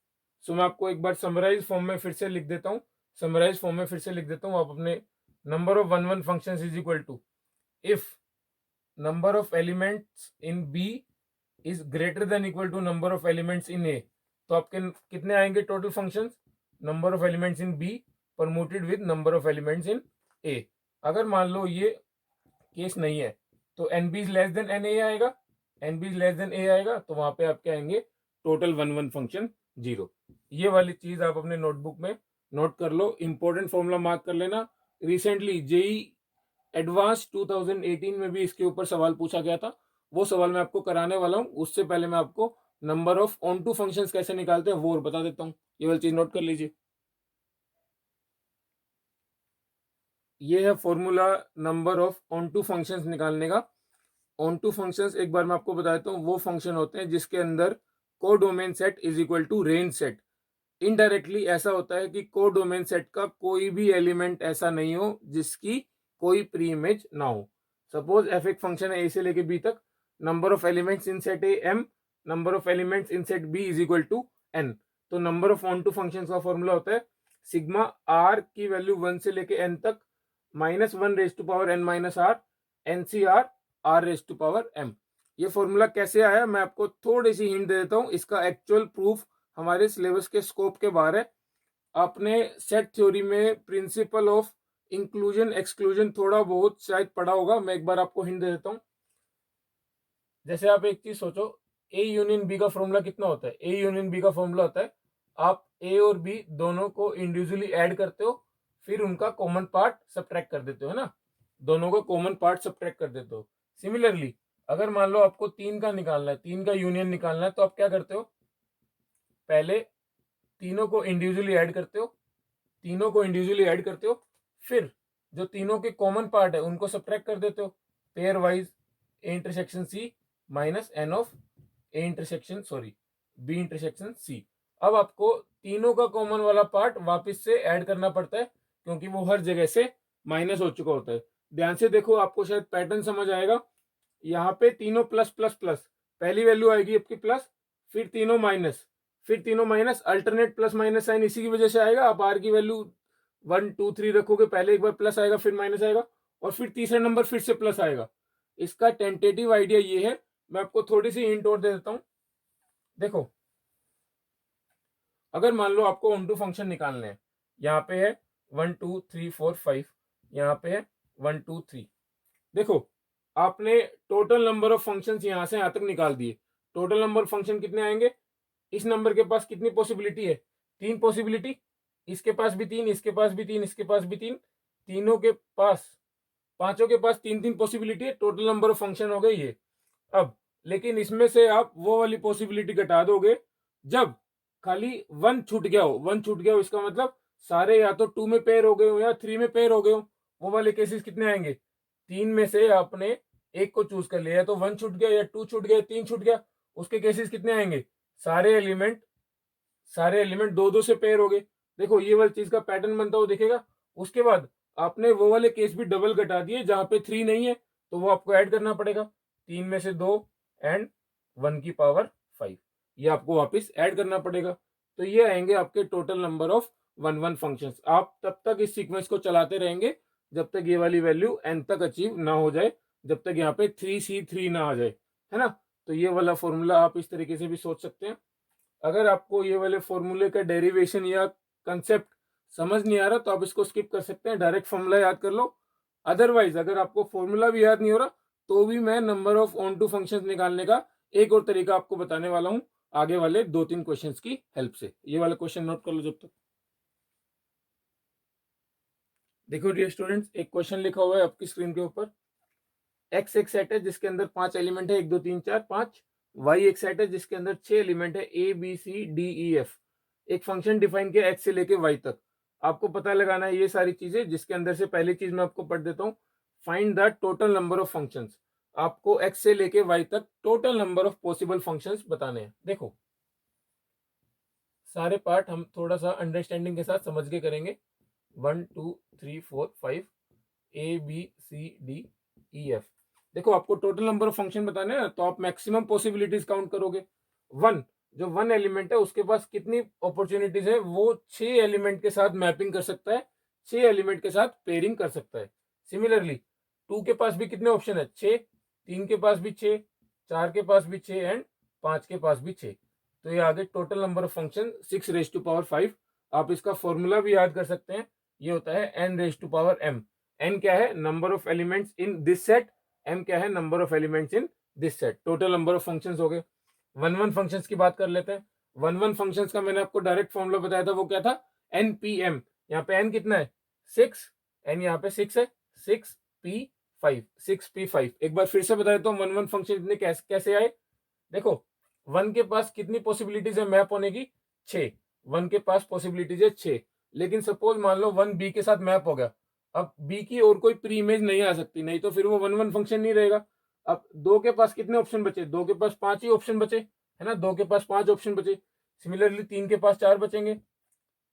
सो मैं आपको एक बार समराइज फॉर्म में फिर से लिख देता हूँ, समराइज फॉर्म में फिर से लिख देता हूँ। आप अपने number of 1 1 functions is equal to if number of elements in B is greater than equal to number of elements in A। तो आपके कितने आएंगे total functions, number of elements in B permuted with number of elements in A। अगर मान लो ये case नहीं है तो NB is less than NA आएगा, NB is less than A आएगा, तो वहां पे आपके आएंगे टोटल 1 1 फंक्शन 0। ये वाली चीज आप अपने नोटबुक में नोट कर लो, इंपॉर्टेंट फॉर्मूला मार्क कर लेना। रिसेंटली जेई एडवांस 2018 में भी इसके ऊपर सवाल पूछा गया था, वो सवाल मैं आपको कराने वाला हूं। उससे पहले मैं आपको number of onto functions कैसे निकालते हैं वो और बता देता हूं, ये वाली चीज नोट कर लीजिए। ये है formula number of onto functions निकालने का। ऑन टू फंक्शंस एक बार मैं आपको बता देता हूँ, वो फंक्शन होते हैं जिसके अंदर codomain set is equal to range set. Indirectly ऐसा होता है कि को डोमेन सेट का कोई भी एलिमेंट ऐसा नहीं हो जिसकी कोई प्री इमेज ना हो। सपोज एफ एक फंक्शन है ए से लेके बी तक, number of elements in set A M, number of elements in set B is equal to N. तो number of onto function का फॉर्मूला होता है सिग्मा आर की वैल्यू 1 से लेके एन तक minus 1 raise to power n minus r, n C r, r raise to power m. ये formula कैसे आया मैं आपको थोड़ी सी हिंट दे देता हूँ, इसका एक्चुअल प्रूफ हमारे सिलेबस के स्कोप के बाहर है। आपने सेट थ्योरी में प्रिंसिपल ऑफ इंक्लूजन एक्सक्लूजन थोड़ा बहुत शायद पढ़ा होगा, मैं एक बार आपको हिंट दे देता हूँ। जैसे आप एक चीज सोचो, ए यूनियन बी का फॉर्मूला कितना होता है, ए यूनियन बी का फॉर्मूला होता है आप ए और बी दोनों को इंडिविजुअली ऐड करते हो, फिर उनका कॉमन पार्ट सब्ट्रैक्ट कर देते हो, है ना, दोनों का कॉमन पार्ट सब्ट्रैक्ट कर देते हो। सिमिलरली अगर मान लो आपको 3 का निकालना है, 3 का यूनियन निकालना है, तो आप क्या करते हो, पहले तीनों को इंडिविजुअली ऐड करते हो, तीनों को इंडिविजुअली ऐड करते हो, फिर जो तीनों के कॉमन पार्ट है उनको सब्ट्रैक्ट कर देते हो, pairwise A intersection C minus n of A intersection sorry B intersection C. अब आपको तीनों का कॉमन वाला पार्ट वापस से ऐड करना पड़ता है क्योंकि वो हर जगह से माइनस हो चुका होता है। ध्यान से देखो आपको शायद पैटर्न समझ आएगा। यहाँ पे तीनों प्लस प्लस प्लस, पहली वैल्यू आएगी आपकी प्लस, फिर तीनों माइनस, फिर तीनों minus, alternate plus minus sign इसी की वजह से आएगा। आप आर की वैल्यू 1 2 3 रखोगे, पहले एक बार प्लस आएगा फिर माइनस आएगा और फिर तीसरा नंबर फिर से प्लस आएगा। इसका टेंटेटिव आइडिया ये है, मैं आपको थोड़ी सी हिंट और दे देता हूं। देखो अगर मान लो आपको ऑन टू फंक्शन निकालने हैं, यहाँ पे है 1 2 3 4 5, यहाँ पे है 1 2 3। देखो आपने टोटल नंबर ऑफ फंक्शंस यहाँ से यहाँ तक निकाल दिए। टोटल नंबर ऑफ फंक्शन कितने आएंगे? इस नंबर के पास कितनी पॉसिबिलिटी है? 3 पॉसिबिलिटी। इसके पास भी 3, इसके पास भी 3, इसके पास भी 3। तीनों के पास, पांचों के पास 3 3 पॉसिबिलिटी है। टोटल नंबर ऑफ फंक्शन हो गए ये। अब लेकिन इसमें से आप वो वाली पॉसिबिलिटी घटा दोगे जब खाली 1 छूट गया हो। 1 छूट गया हो इसका मतलब सारे या तो 2 में पेयर हो गए हो या 3 में पेयर हो गए हो। वो वाले केसेस कितने आएंगे? 3 में से आपने एक को चूज कर लिया, या तो 1 छूट गया या 2 छूट गया, 3 छूट गया। उसके केसेस कितने आएंगे? सारे एलिमेंट दो दो से पेयर हो गए। देखो ये वाली चीज का पैटर्न बनता हुआ दिखेगा। उसके बाद आपने वो वाले केस भी डबल घटा दिए जहां पे 3 नहीं है, तो वो आपको ऐड करना पड़ेगा। 3 में से 2 एंड 1 की पावर 5, ये आपको वापस ऐड करना पड़ेगा। तो ये आएंगे आपके टोटल नंबर ऑफ 1 1 फंक्शंस। आप तब तक इस सीक्वेंस को चलाते रहेंगे जब तक ये वाली वैल्यू n तक अचीव ना हो जाए, जब तक यहाँ पे 3C3 ना आ जाए, है ना। तो ये वाला फॉर्मूला आप इस तरीके से भी सोच सकते हैं। अगर आपको ये वाले फॉर्मूले का डेरिवेशन या कंसेप्ट समझ नहीं आ रहा तो आप इसको स्किप कर सकते हैं, डायरेक्ट फॉर्मूला याद कर लो। अदरवाइज अगर आपको फॉर्मूला भी याद नहीं हो रहा तो भी मैं number of onto functions निकालने का एक और तरीका आपको बताने वाला हूं आगे वाले 2 3 क्वेश्चंस की हेल्प से। ये वाला क्वेश्चन नोट कर लो जब तक। देखो डियर स्टूडेंट्स, एक क्वेश्चन लिखा हुआ है आपकी स्क्रीन के ऊपर। एक्स एक सेट है जिसके अंदर 5 एलिमेंट है, 1 2 3 4 5। वाई एक सेट है जिसके अंदर 6 एलिमेंट है, A B C D E F. एक फंक्शन डिफाइन किया एक्स से लेके वाई तक। आपको पता लगाना है ये सारी चीजें, जिसके अंदर से पहली चीज मैं आपको पढ़ देता हूँ। Find the total number of functions. आपको एक्स से लेके वाई तक total number of possible functions बताने हैं। देखो सारे पार्ट हम थोड़ा सा अंडरस्टैंडिंग के साथ समझ के करेंगे। 1 2 3 4 5 A B C D E F. देखो आपको टोटल नंबर ऑफ फंक्शन बताने हैं तो आप मैक्सिमम पॉसिबिलिटीज काउंट करोगे। 1 जो 1 एलिमेंट है उसके पास कितनी अपॉर्चुनिटीज है? वो 6 एलिमेंट के साथ मैपिंग कर सकता है, 6 एलिमेंट के साथ पेयरिंग कर सकता है। सिमिलरली 2 के पास भी कितने ऑप्शन है? 6। 3 के पास भी 6, 4 के पास भी 6 एंड 5 के पास भी 6। तो ये आगे total number of function 6 raised to power 5। आप इसका फॉर्मूला भी याद कर सकते हैं, ये होता है n raised to power m। n क्या है? Number of elements in this set. m क्या है? Number of elements in this set. Total number of functions हो गए। 1 1 फंक्शंस की बात कर लेते हैं। 1 1 फंक्शंस का मैंने आपको डायरेक्ट फॉर्मूला बताया था, वो क्या था? npm। यहाँ पे n कितना है? 6। n यहाँ पे 6 है, 6p5, 6p5। एक बार फिर से बता देता हूँ 1 1 फंक्शन इतने कैसे आए। देखो 1 के पास कितनी पॉसिबिलिटीज है मैप होने की? 6। 1 के पास पॉसिबिलिटीज है 6। लेकिन सपोज मान लो 1 बी के साथ मैप हो गया। अब बी की और कोई प्री इमेज नहीं आ सकती, नहीं तो फिर वो 1 1 फंक्शन नहीं रहेगा। अब 2 के पास कितने ऑप्शन बचे? 2 के पास 5 ही ऑप्शन बचे, है ना। 2 के पास 5 ऑप्शन बचे। सिमिलरली 3 के पास 4 बचेंगे,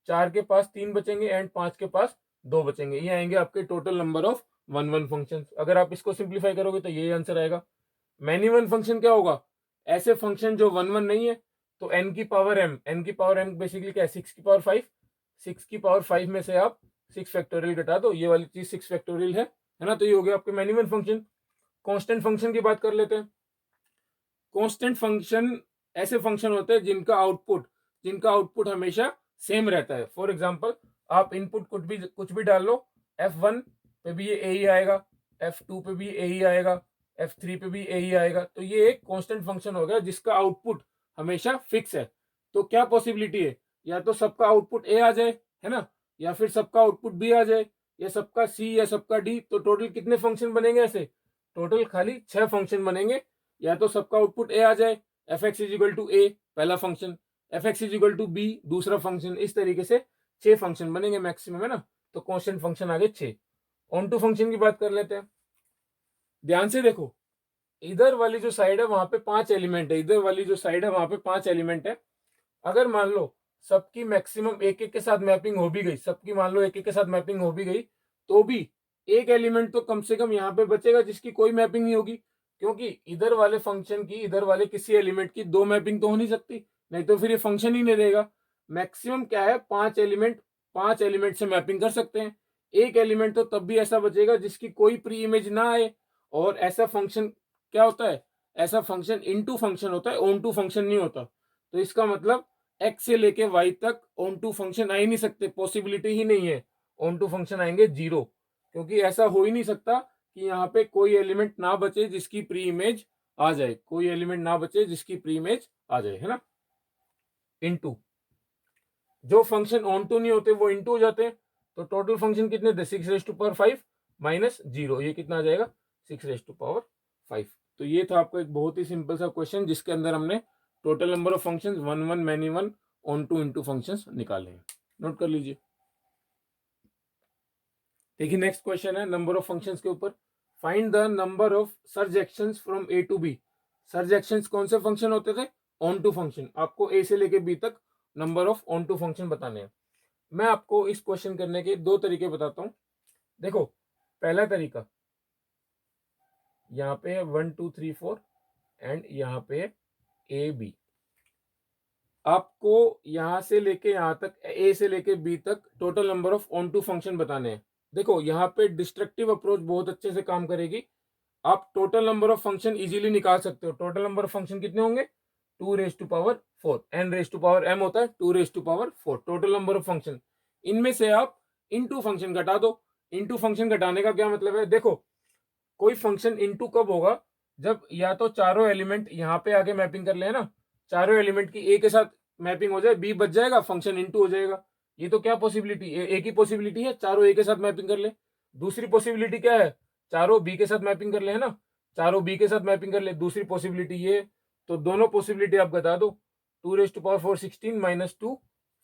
4 के पास 3 बचेंगे एंड 5 के पास 2 बचेंगे। ये आएंगे आपके टोटल नंबर ऑफ 1 1 फंक्शन। अगर आप इसको सिंप्लीफाई करोगे तो ये आंसर आएगा। मैनी वन फंक्शन क्या होगा? ऐसे फंक्शन जो 1 1 नहीं है। तो n की पावर m, n की पावर m बेसिकली क्या है? 6 की पावर 5। 6 की पावर 5 में से आप 6 फैक्टोरियल घटा दो, ये वाली चीज 6 फैक्टोरियल है ना। तो ये हो गया आपके many one function. Constant function की बात कर लेते हैं। कांस्टेंट फंक्शन ऐसे फंक्शन होते हैं जिनका आउटपुट हमेशा सेम रहता है। फॉर एग्जांपल आप इनपुट कुछ भी डाल लो, F1 पे भी ये a ही आएगा, F2 पे भी a ही आएगा, F3 पे भी a ही आएगा। तो ये एक कांस्टेंट फंक्शन हो गया जिसका आउटपुट हमेशा फिक्स है। तो क्या पॉसिबिलिटी है? या तो सबका आउटपुट a आ जाए, है ना, या फिर सबका आउटपुट b आ जाए, या सबका c या सबका d। तो टोटल कितने फंक्शन बनेंगे ऐसे? टोटल खाली 6 फंक्शन बनेंगे। या तो सबका आउटपुट ए आ जाए, F x is equal to A पहला function, F x is equal to B दूसरा फंक्शन। इस तरीके से 6 फंक्शन बनेंगे मैक्सिमम, है ना। तो कांस्टेंट फंक्शन आ गए 6। ऑन टू फंक्शन की बात कर लेते हैं। ध्यान से देखो, इधर वाली जो साइड है वहां पे 5 एलिमेंट है, इधर वाली जो साइड है वहां पे 5 एलिमेंट है। अगर मान लो सबकी मैक्सिमम एक एक के साथ मैपिंग हो भी गई, सबकी मान लो एक एक के साथ मैपिंग हो भी गई, तो भी एक एलिमेंट तो कम से कम यहाँ पे बचेगा जिसकी कोई मैपिंग नहीं होगी। क्योंकि इधर वाले फंक्शन की इधर वाले किसी एलिमेंट की 2 मैपिंग तो हो नहीं सकती, नहीं तो फिर ये फंक्शन ही नहीं रहेगा। मैक्सिमम क्या है? 5 एलिमेंट से मैपिंग कर सकते हैं। एक एलिमेंट तो तब भी ऐसा बचेगा जिसकी कोई प्री इमेज ना आए। और ऐसा फंक्शन क्या होता है? ऐसा फंक्शन इनटू फंक्शन होता है, ऑन टू फंक्शन नहीं होता। तो इसका मतलब एक्स से लेके वाई तक ऑन टू फंक्शन आ ही नहीं सकते, पॉसिबिलिटी ही नहीं है। ऑन टू फंक्शन आएंगे 0, क्योंकि ऐसा हो ही नहीं सकता कि यहाँ पे कोई एलिमेंट ना बचे जिसकी प्री इमेज आ जाए, कोई एलिमेंट ना बचे जिसकी प्री इमेज आ जाए, है ना। इनटू जो फंक्शन ऑन टू नहीं होते वो इनटू हो जाते हैं, तो टोटल फंक्शन कितने थे 6⁻5 माइनस 0, ये कितना आ जाएगा 6⁻5। तो ये था आपको एक बहुत ही सिंपल सा क्वेश्चन जिसके अंदर हमने total number of functions 1 1 many 1 onto into functions निकाले हैं। नोट कर लीजिए। देखिए नेक्स्ट क्वेश्चन है नंबर ऑफ फंक्शंस के ऊपर। Find the number of surjections from A to B. Surjections कौन से फंक्शन होते थे, ऑन टू फंक्शन। आपको ए से लेके बी तक number of onto function बताने हैं। मैं आपको इस क्वेश्चन करने के दो तरीके बताता हूं। देखो पहला तरीका, यहाँ पे 1 2 3 4 एंड यहाँ पे ए बी। आपको यहां से लेके यहां तक ए से लेके बी तक total number of onto function बताने हैं। देखो यहाँ पे डिस्ट्रक्टिव अप्रोच बहुत अच्छे से काम करेगी। आप total number of function easily निकाल सकते हो। टोटल नंबर ऑफ फंक्शन कितने होंगे 2⁴, n⁻m होता है 2⁴ टोटल नंबर ऑफ फंक्शन। इनमें से आप इनटू फंक्शन घटा दो। इनटू फंक्शन घटाने का क्या मतलब है, देखो कोई फंक्शन इनटू कब होगा, जब या तो चारों एलिमेंट यहाँ पे आके मैपिंग कर ले ना, चारों एलिमेंट की ए के साथ मैपिंग हो जाए, बी बच जाएगा, फंक्शन इनटू हो जाएगा। ये तो क्या पॉसिबिलिटी, एक ही पॉसिबिलिटी है, चारों ए के साथ मैपिंग कर ले। दूसरी पॉसिबिलिटी क्या है, चारों बी के साथ मैपिंग कर ले, है ना, चारों बी के साथ मैपिंग कर ले। दूसरी पॉसिबिलिटी ये, तो दोनों पॉसिबिलिटी आप बता दो। 2⁴ 16 minus 2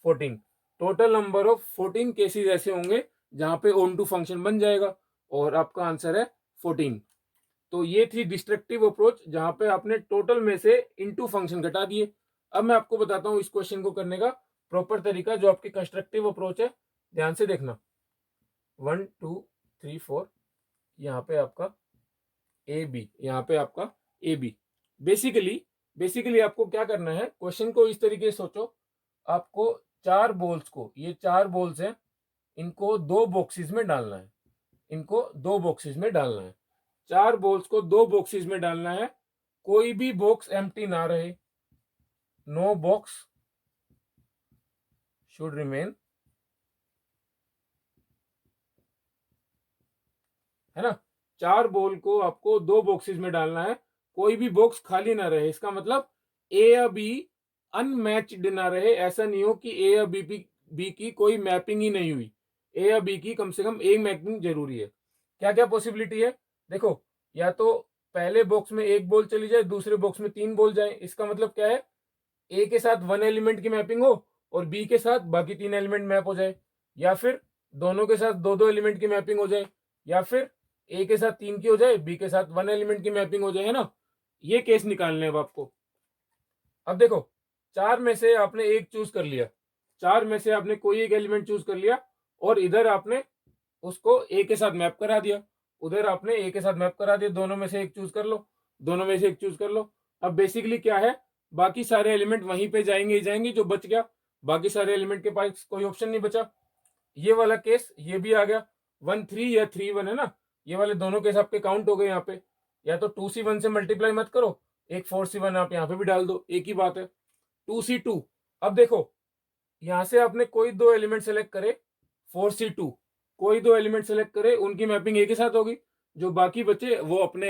14। Total number of 14 cases ऐसे होंगे जहां पे ऑन टू फंक्शन बन जाएगा, और आपका आंसर है 14। तो ये थी डिस्ट्रक्टिव अप्रोच जहां पे आपने टोटल में से इनटू फंक्शन घटा दिए। अब मैं आपको बताता हूं इस क्वेश्चन को करने का प्रॉपर तरीका, जो आपकी कंस्ट्रक्टिव अप्रोच है। ध्यान से देखना, 1 2 3 4, यहाँ पे आपका ए बी, यहाँ पे आपका ए बी। बेसिकली आपको क्या करना है, क्वेश्चन को इस तरीके से सोचो। आपको चार बॉल्स को, ये चार बॉल्स हैं, इनको दो बॉक्सेस में डालना है, इनको दो बॉक्सेस में डालना है। चार बॉल्स को दो बॉक्सेस में डालना है, कोई भी बॉक्स एम्प्टी ना रहे, नो बॉक्स शुड रिमेन, है ना। चार बॉल को आपको दो बॉक्सेस में डालना है, कोई भी बॉक्स खाली ना रहे। इसका मतलब ए या बी अनमैच्ड ना रहे। ऐसा नहीं हो कि ए या बी की कोई मैपिंग ही नहीं हुई, ए या बी की कम से कम एक मैपिंग जरूरी है। क्या क्या पॉसिबिलिटी है, देखो या तो पहले बॉक्स में एक बॉल चली जाए, दूसरे बॉक्स में तीन बॉल जाए। इसका मतलब क्या है, ए के साथ वन एलिमेंट की मैपिंग हो और बी के साथ बाकी तीन एलिमेंट मैप हो जाए, या फिर दोनों के साथ दो दो एलिमेंट की मैपिंग हो जाए, या फिर ए के साथ तीन की हो जाए, बी के साथ वन एलिमेंट की मैपिंग हो जाए, है ना। ये केस निकालने हैं अब आपको। अब देखो चार में से आपने एक चूज कर लिया, चार में से आपने कोई एक एलिमेंट चूज कर लिया, और इधर आपने उसको ए के साथ मैप करा दिया, उधर आपने ए के साथ मैप करा दिया। दोनों में से एक चूज कर लो, दोनों में से एक चूज कर लो। अब बेसिकली क्या है, बाकी सारे एलिमेंट वहीं पे जाएंगे ही जाएंगे, जो बच गया बाकी सारे एलिमेंट के पास कोई ऑप्शन नहीं बचा। ये वाला केस ये भी आ गया, 1 3 या 3 1, है ना। ये वाले दोनों केस आपके काउंट हो गए यहाँ पे। या तो 2c1 से मल्टीप्लाई मत करो, एक 4c1 आप यहाँ पे भी डाल दो, एक ही बात है 2c2। अब देखो यहां से आपने कोई दो एलिमेंट सेलेक्ट करे, 4c2 कोई दो एलिमेंट सेलेक्ट करे, उनकी मैपिंग ए के साथ होगी, जो बाकी बचे वो अपने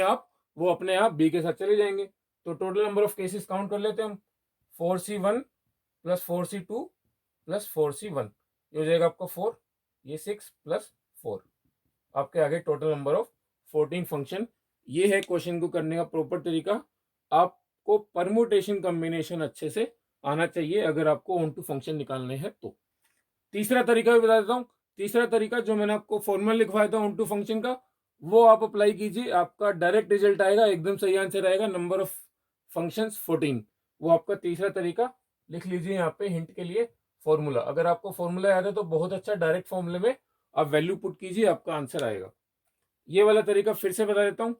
आप बी के साथ चले जाएंगे। तो total number of cases count कर लेते हैं हम, 4c1 plus 4c2 plus 4c1, ये हो जाएगा आपका 4, ये 6 प्लस 4, आपके आगे टोटल नंबर ऑफ 14 फंक्शन। ये है क्वेश्चन को करने का प्रॉपर तरीका। आपको परमुटेशन कॉम्बिनेशन अच्छे से आना चाहिए अगर आपको ऑन टू फंक्शन निकालने हैं तो। तीसरा तरीका भी बता देता हूँ। तीसरा तरीका जो मैंने आपको फॉर्मूला लिखवाया था ऑन टू फंक्शन का, वो आप अप्लाई कीजिए, आपका डायरेक्ट रिजल्ट आएगा, एकदम सही आंसर आएगा, नंबर ऑफ फंक्शंस 14। वो आपका तीसरा तरीका लिख लीजिए यहाँ पे हिंट के लिए, फॉर्मूला। अगर आपको फॉर्मूला याद है तो बहुत अच्छा, डायरेक्ट फॉर्मूले में आप वैल्यू पुट कीजिए, आपका आंसर आएगा। ये वाला तरीका फिर से बता देता हूँ।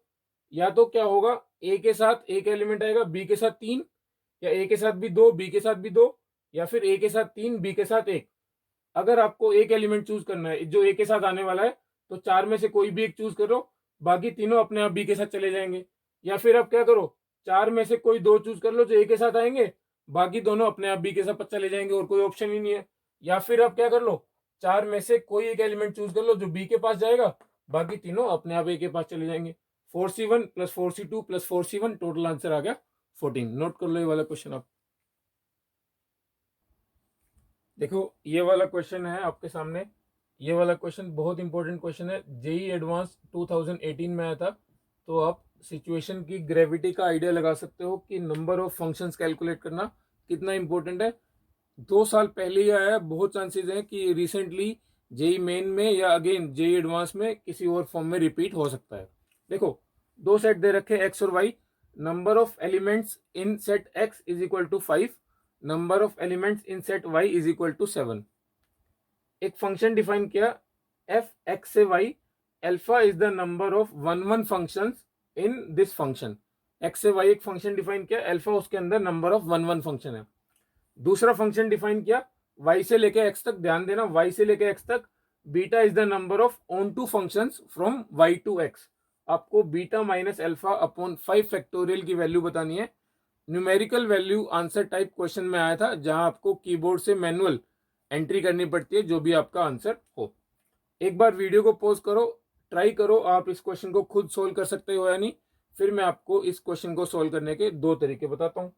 या तो क्या होगा, ए के साथ एक एलिमेंट आएगा, बी के साथ तीन, या ए के साथ भी दो, बी के साथ भी दो, या फिर ए के साथ तीन, बी के साथ एक। अगर आपको एक एलिमेंट चूज करना है जो ए के साथ आने वाला है, तो चार में से कोई भी एक चूज करो, बाकी तीनों अपने आप बी के साथ चले जाएंगे। या फिर आप क्या करो, चार में से कोई दो चूज कर लो जो ए के साथ आएंगे, बाकी दोनों अपने आप बी के साथ चले जाएंगे, और कोई ऑप्शन ही नहीं है। या फिर आप क्या कर लो, चार में से कोई एक एलिमेंट चूज कर लो जो बी के पास जाएगा, बाकी तीनों अपने आप ए के पास चले जाएंगे। 4c1 plus 4c2 plus 4c1, total answer आ गया 14। नोट कर लो ये वाला क्वेश्चन आप। देखो ये वाला क्वेश्चन है आपके सामने, ये वाला क्वेश्चन बहुत इंपॉर्टेंट क्वेश्चन है, जेई एडवांस 2018 में आया था। तो आप सिचुएशन की ग्रेविटी का आइडिया लगा सकते हो कि नंबर ऑफ फंक्शंस कैलकुलेट करना कितना इंपॉर्टेंट है। 2 साल पहले ही आया है, बहुत चांसेस हैं कि रिसेंटली जेई मेन में या अगेन जेई एडवांस में किसी और फॉर्म में रिपीट हो सकता है। देखो दो सेट दे रखे एक्स और y, number of elements in set x is equal to 5, number of elements in set y is equal to 7। एक फंक्शन डिफाइन किया एफ एक्स से y, alpha is the number of one one functions in this function. X से y एक function define किया, alpha उसके अंदर number of one one function है। दूसरा फंक्शन डिफाइन किया y से लेके x तक, ध्यान देना y से लेके x तक, beta is the number of onto functions from y to x। आपको beta minus alpha upon 5 factorial की वैल्यू बतानी है। Numerical value answer type question में आया था, जहां आपको कीबोर्ड से मैनुअल एंट्री करनी पड़ती है जो भी आपका आंसर हो। एक बार वीडियो को पॉज करो, ट्राई करो आप इस क्वेश्चन को खुद सोल्व कर सकते हो या नहीं, फिर मैं आपको इस क्वेश्चन को सोल्व करने के 2 तरीके बताता हूँ।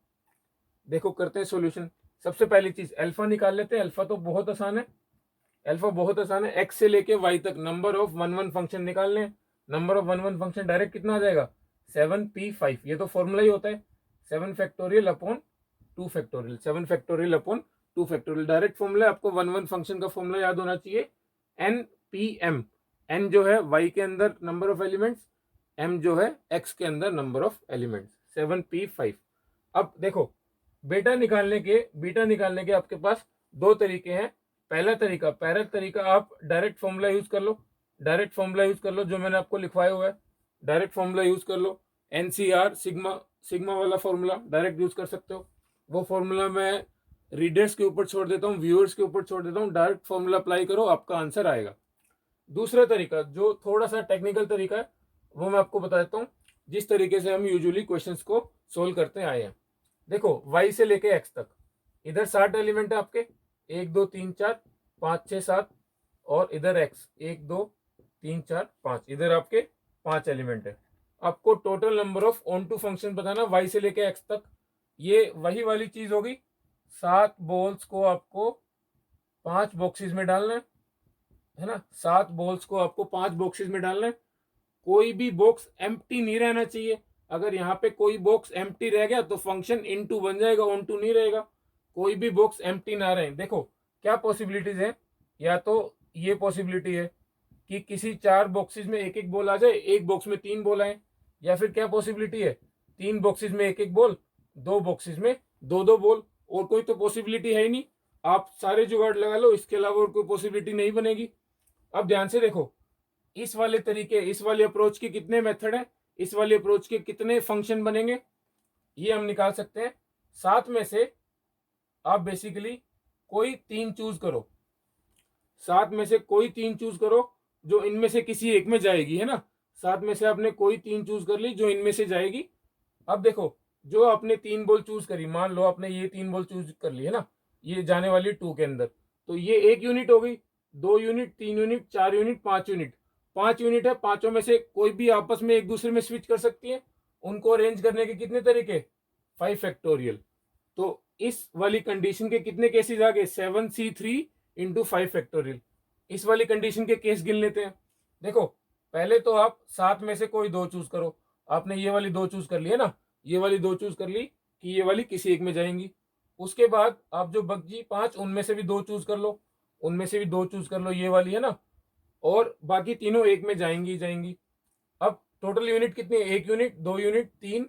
देखो करते हैं सॉल्यूशन। सबसे पहली चीज अल्फा निकाल लेते हैं। अल्फा तो बहुत आसान है, अल्फा बहुत आसान है। एक्स से लेके वाई तक number of one one function निकालने हैं। Number of one one function direct कितना आ जाएगा 7p5, ये तो फॉर्मूला ही होता है 7 factorial upon 2 factorial, 7 factorial upon 2 factorial, direct formula है। आपको वन वन फंक्शन का फॉर्मूला याद होना चाहिए, NPM। n जो है y के अंदर नंबर ऑफ एलिमेंट्स, m जो है x के अंदर नंबर ऑफ एलिमेंट्स, 7p5। अब देखो बीटा निकालने के आपके पास 2 तरीके हैं। पहला तरीका आप डायरेक्ट फॉर्मूला यूज कर लो, जो मैंने आपको लिखवाया हुआ है। डायरेक्ट फॉर्मूला यूज कर लो, NCR सिग्मा वाला फॉर्मूला डायरेक्ट यूज कर सकते हो। वो फॉर्मूला मैं रीडर्स के ऊपर छोड़ देता हूँ, व्यूअर्स के ऊपर छोड़ देता हूँ। डायरेक्ट फॉर्मूला अप्लाई करो, आपका आंसर आएगा। दूसरा तरीका जो थोड़ा सा टेक्निकल तरीका है, वो मैं आपको बता देता हूँ, जिस तरीके से हम यूजुअली क्वेश्चंस को सोल्व करते आए हैं। देखो y से लेके x तक इधर 60 एलिमेंट है आपके, 1 2 3 4 5 6 7, और इधर x 1 2 3 4 5, इधर आपके 5 एलिमेंट है। आपको total number of onto function बताना y से लेके x तक। ये वही वाली चीज होगी, 7 बॉल्स को आपको 5 बॉक्सेस में डालना है ना, 7 बॉल्स को आपको 5 बॉक्सेस में डालना है। कोई भी बॉक्स एम्प्टी नहीं रहना चाहिए। अगर यहाँ पे कोई बॉक्स एम्प्टी रह गया तो फंक्शन इनटू बन जाएगा, ऑन टू नहीं रहेगा। कोई भी बॉक्स एम्प्टी ना रहे। देखो क्या पॉसिबिलिटीज है, या तो ये पॉसिबिलिटी है कि किसी 4 बॉक्सेस में एक एक बॉल आ जाए, एक बॉक्स में 3 बॉल आए, या फिर क्या पॉसिबिलिटी है 3 बॉक्सेस में एक एक बॉल, 2 बॉक्सेस में 2 बॉल। और कोई तो पॉसिबिलिटी है ही नहीं, आप सारे जुगाड़ लगा लो, इसके अलावा और कोई पॉसिबिलिटी नहीं बनेगी। अब ध्यान से देखो, इस वाले अप्रोच के कितने मेथड है, इस वाले अप्रोच के कितने फंक्शन बनेंगे, ये हम निकाल सकते हैं। 7 में से आप बेसिकली कोई 3 चूज करो, 7 में से कोई 3 चूज करो जो इनमें से किसी एक में जाएगी, है ना। 7 में से आपने कोई 3 चूज कर ली जो इनमें से जाएगी। अब देखो जो आपने 3 बॉल चूज करी, मान लो आपने ये 3 बॉल चूज कर ली है ना, ये जाने वाली 2 के अंदर, तो ये 1 यूनिट हो गई, 2 unit, 3 unit, 4 unit, 5 unit. 5 unit है, पांचों में से कोई भी आपस में एक दूसरे में स्विच कर सकती है। उनको अरेंज करने के कितने तरीके, 5 फैक्टोरियल। तो इस वाली कंडीशन के कितने केसेस आ गए, 7c3 इंटू 5 फैक्टोरियल। इस वाली कंडीशन के केस गिन लेते हैं। देखो पहले तो आप 7 में से कोई 2 चूज करो। आपने ये वाली 2 चूज कर ली है ना, ये वाली 2 चूज कर ली कि ये वाली किसी एक में जाएंगी। उसके बाद आप जो बची 5, उनमें से भी 2 चूज कर लो, ये वाली है ना, और बाकी तीनों एक में जाएंगी जाएंगी। अब टोटल यूनिट कितनी है, 1 यूनिट, 2 यूनिट, 3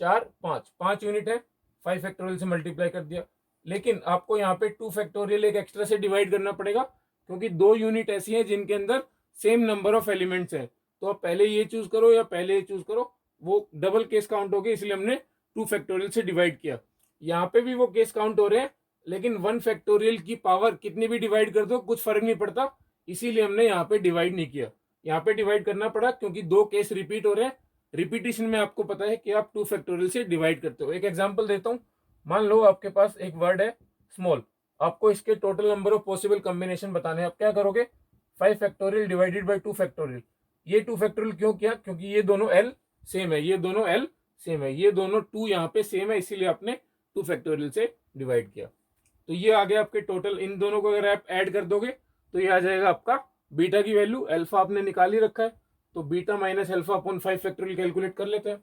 4 5, 5 यूनिट है। 5 फैक्टोरियल से मल्टीप्लाई कर दिया। लेकिन आपको यहाँ पे 2 फैक्टोरियल एक एक्स्ट्रा से डिवाइड करना पड़ेगा, क्योंकि 2 यूनिट ऐसी हैं जिनके अंदर सेम नंबर ऑफ एलिमेंट्स हैं। तो आप पहले ये चूज करो या पहले ये चूज करो, वो डबल केस काउंट हो गए, इसलिए हमने 2 फैक्टोरियल से डिवाइड किया। यहाँ पे भी वो केस काउंट हो रहे हैं, लेकिन 1 फैक्टोरियल की पावर कितनी भी डिवाइड कर दो कुछ फर्क नहीं पड़ता, इसीलिए हमने यहाँ पे डिवाइड नहीं किया। यहाँ पे डिवाइड करना पड़ा क्योंकि 2 केस रिपीट हो रहे हैं। रिपीटिशन में आपको पता है कि आप 2 फैक्टोरियल से डिवाइड करते हो। एक एग्जांपल देता हूँ, मान लो आपके पास एक वर्ड है स्मॉल, आपको इसके total number of possible combination बताने हैं। आप क्या करोगे, 5 फैक्टोरियल डिवाइडेड बाई 2 फैक्टोरियल, ये 2 फैक्टोरियल क्यों किया, क्योंकि ये दोनों एल सेम है, ये दोनों एल सेम है, ये दोनों 2 यहाँ पे सेम है, इसीलिए आपने 2 फैक्टोरियल से डिवाइड किया। तो ये आ गया आपके टोटल। इन दोनों को अगर आप ऐड कर दोगे तो ये आ जाएगा आपका बीटा की वैल्यू, अल्फा आपने निकाल ही रखा है, तो beta minus alpha upon 5 factorial calculate कर लेते हैं।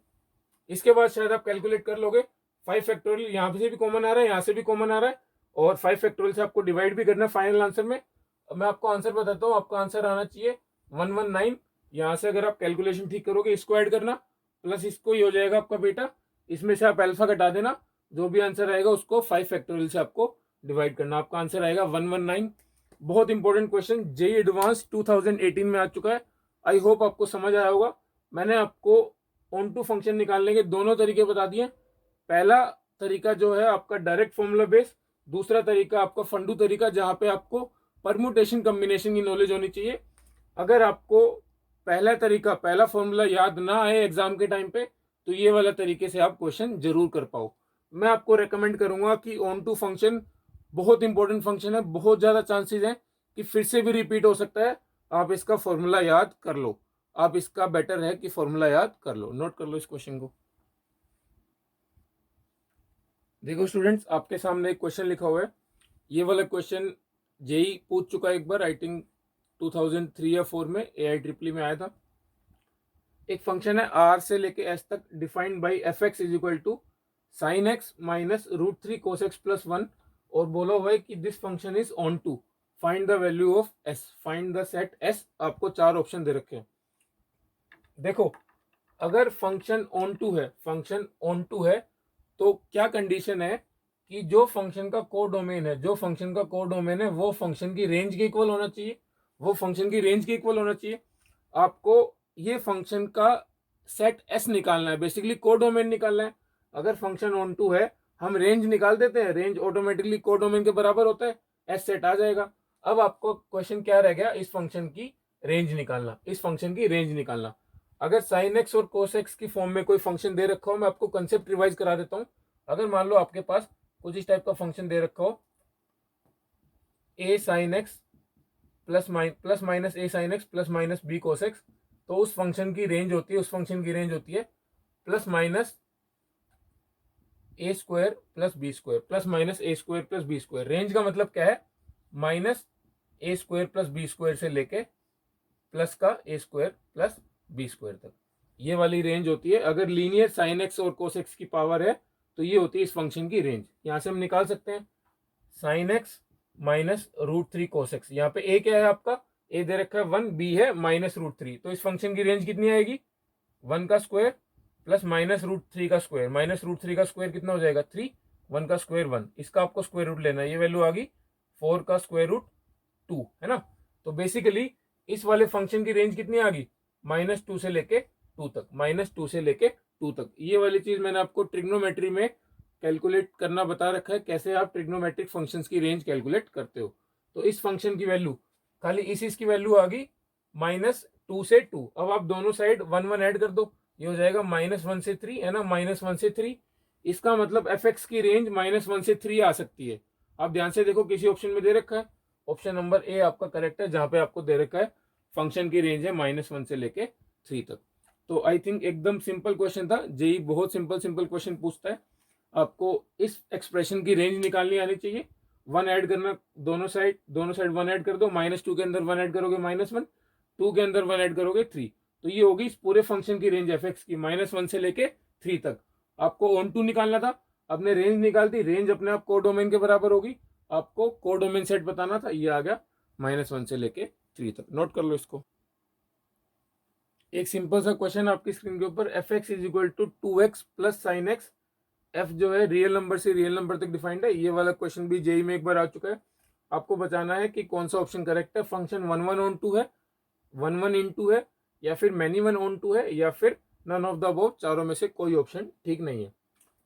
इसके बाद शायद आप कैलकुलेट कर लोगे 5 फैक्टोरियल यहाँ से भी कॉमन आ रहा है, यहाँ से भी कॉमन आ रहा है, और 5 फैक्टोरियल से आपको डिवाइड भी करना है फाइनल आंसर में। अब मैं आपको आंसर बताता हूँ, आपका आंसर आना चाहिए 119। यहाँ से अगर आप कैलकुलेशन ठीक करोगे, इसको ऐड करना प्लस इसको, ही हो जाएगा आपका बेटा, इसमें से आप अल्फा घटा देना, जो भी आंसर आएगा उसको 5 फैक्टोरियल से आपको डिवाइड करना, आपका आंसर आएगा 119। बहुत इंपॉर्टेंट क्वेश्चन, जेई एडवांस 2018 में आ चुका है। आई होप आपको समझ आया होगा। मैंने आपको ऑन टू फंक्शन निकालने के दोनों तरीके बता दिए। पहला तरीका जो है आपका डायरेक्ट फॉर्मूला बेस, दूसरा तरीका आपका फंडू तरीका, जहां पे आपको परम्यूटेशन कम्बिनेशन की नॉलेज होनी चाहिए। अगर आपको पहला तरीका, पहला फॉर्मूला याद ना आए एग्जाम के टाइम पे, तो ये वाला तरीके से आप क्वेश्चन जरूर कर पाओ। मैं आपको रेकमेंड करूंगा कि ऑन टू फंक्शन बहुत इंपॉर्टेंट फंक्शन है, बहुत ज्यादा चांसेस हैं कि फिर से भी रिपीट हो सकता है। आप इसका फॉर्मूला याद कर लो, आप इसका बेटर है कि फॉर्मूला याद कर लो, नोट कर लो इस क्वेश्चन को। देखो स्टूडेंट्स, आपके सामने एक क्वेश्चन लिखा हुआ है। ये वाला क्वेश्चन जेई पूछ चुका है एक बार, आई थिंक 2003 या 4 में AI ट्रिपली में आया था। एक फंक्शन है आर से लेके एस तक, defined by f x is equal to sine x minus √3 cos x plus 1, और बोला हुआ है कि this function is onto, find the value of S, find the set S. आपको 4 ऑप्शन दे रखे हैं। देखो, अगर फंक्शन ऑन टू है, फंक्शन ऑन टू है, तो क्या कंडीशन है कि जो फंक्शन का कोडोमेन है, जो फंक्शन का कोडोमेन है वो फंक्शन की रेंज के इक्वल होना चाहिए, वो फंक्शन की रेंज के इक्वल होना चाहिए। आपको ये फंक्शन का सेट एस निकालना है, बेसिकली कोडोमेन निकालना है। अगर फंक्शन ऑन टू है, हम रेंज निकाल देते हैं, रेंज ऑटोमेटिकली कोडोमेन के बराबर होता है, एस सेट आ जाएगा। अब आपको क्वेश्चन क्या रह गया, इस फंक्शन की रेंज निकालना, इस फंक्शन की रेंज निकालना। अगर साइन एक्स और कोस एक्स की फॉर्म में कोई फंक्शन दे रखा हो, मैं आपको कंसेप्ट रिवाइज करा देता हूं। अगर मान लो आपके पास कुछ इस टाइप का फंक्शन दे रखा हो, A sine X plus minus A sine X plus minus B cos X, तो उस फंक्शन की रेंज होती है, उस फंक्शन की रेंज होती है plus minus A square plus B square, plus minus A square plus B square. Range का मतलब क्या है, minus A square plus B square से लेके प्लस का A square plus B square तक, ये वाली रेंज होती है। अगर लीनियर साइन एक्स और कोस एक्स की पावर है, तो ये होती है इस फंक्शन की रेंज। यहां से हम निकाल सकते हैं sign x minus √3 cos x. यहाँ पे ए क्या है आपका, ए दे रखा है 1, बी है माइनस √3, तो इस फंक्शन की रेंज कितनी आएगी, 1 का स्क्वायर प्लस माइनस √3 का स्क्वायर, माइनस √3 का स्क्वायर कितना हो जाएगा 3, 1 का स्क्वायर 1, इसका आपको स्क्वायर रूट लेना है, ये वैल्यू आ गई 4 का स्क्वायर रूट 2, है ना। तो बेसिकली इस वाले फंक्शन की रेंज कितनी आ गई, -2 से लेके 2 तक, -2 से लेके 2 तक। ये वाली चीज मैंने आपको ट्रिग्नोमेट्री में कैलकुलेट करना बता रखा है, कैसे आप ट्रिग्नोमेट्रिक फंक्शंस की रेंज कैलकुलेट करते हो। तो इस फंक्शन की वैल्यू, खाली इसकी वैल्यू आ गई -2 से 2। अब आप दोनों साइड 1 1 ऐड कर दो, ये हो जाएगा -1 से 3, है ना, -1 से 3। इसका मतलब एफ एक्स की रेंज -1 से 3 आ सकती है। आप ध्यान से देखो, किसी ऑप्शन में दे रखा है, ऑप्शन नंबर ए आपका करेक्ट है, जहां पे आपको दे रखा है फंक्शन की रेंज है -1 से लेके 3 तक। तो आई थिंक एकदम सिंपल क्वेश्चन था, जेई बहुत सिंपल क्वेश्चन पूछता है। आपको इस एक्सप्रेशन की रेंज निकालनी आनी चाहिए, 1 ऐड करना, दोनों साइड 1 ऐड कर दो, -2 के अंदर 1 ऐड करोगे -1, 2 के अंदर 1 ऐड करोगे 3, तो ये होगी इस पूरे फंक्शन की रेंज एफ एक्स की, -1 से लेके 3 तक। आपको ऑन टू निकालना था, आपने रेंज निकाल दी, रेंज अपने आप कोडोमेन के बराबर होगी, आपको कोडोमेन सेट बताना था, ये आ गया -1 से लेके 3 तक। नोट कर लो इसको। एक सिंपल सा क्वेश्चन आपकी स्क्रीन के ऊपर, f x is equal to 2x plus sine x, f जो है रियल नंबर से रियल नंबर तक डिफाइंड है। ये वाला क्वेश्चन भी जेई में एक बार आ चुका है। आपको बताना है कि कौन सा ऑप्शन करेक्ट है, फंक्शन 1 1 ऑन टू है, 1 1 इन टू है, या फिर मैनी 1 ऑन टू है, या फिर नन ऑफ द अबव, चारों में से कोई ऑप्शन ठीक नहीं है।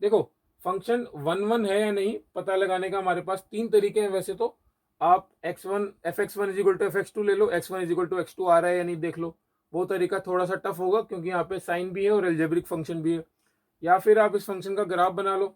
देखो, फंक्शन 1 1 है या नहीं पता लगाने का हमारे पास 3 तरीके हैं वैसे तो। आप x1 fx1 is equal to fx2 ले लो, x1 is equal to x2 आ रहा है या नहीं देख लो। वो तरीका थोड़ा सा टफ होगा, क्योंकि यहाँ पे साइन भी है और एल्जेब्रिक फंक्शन भी है। या फिर आप इस फंक्शन का ग्राफ बना लो।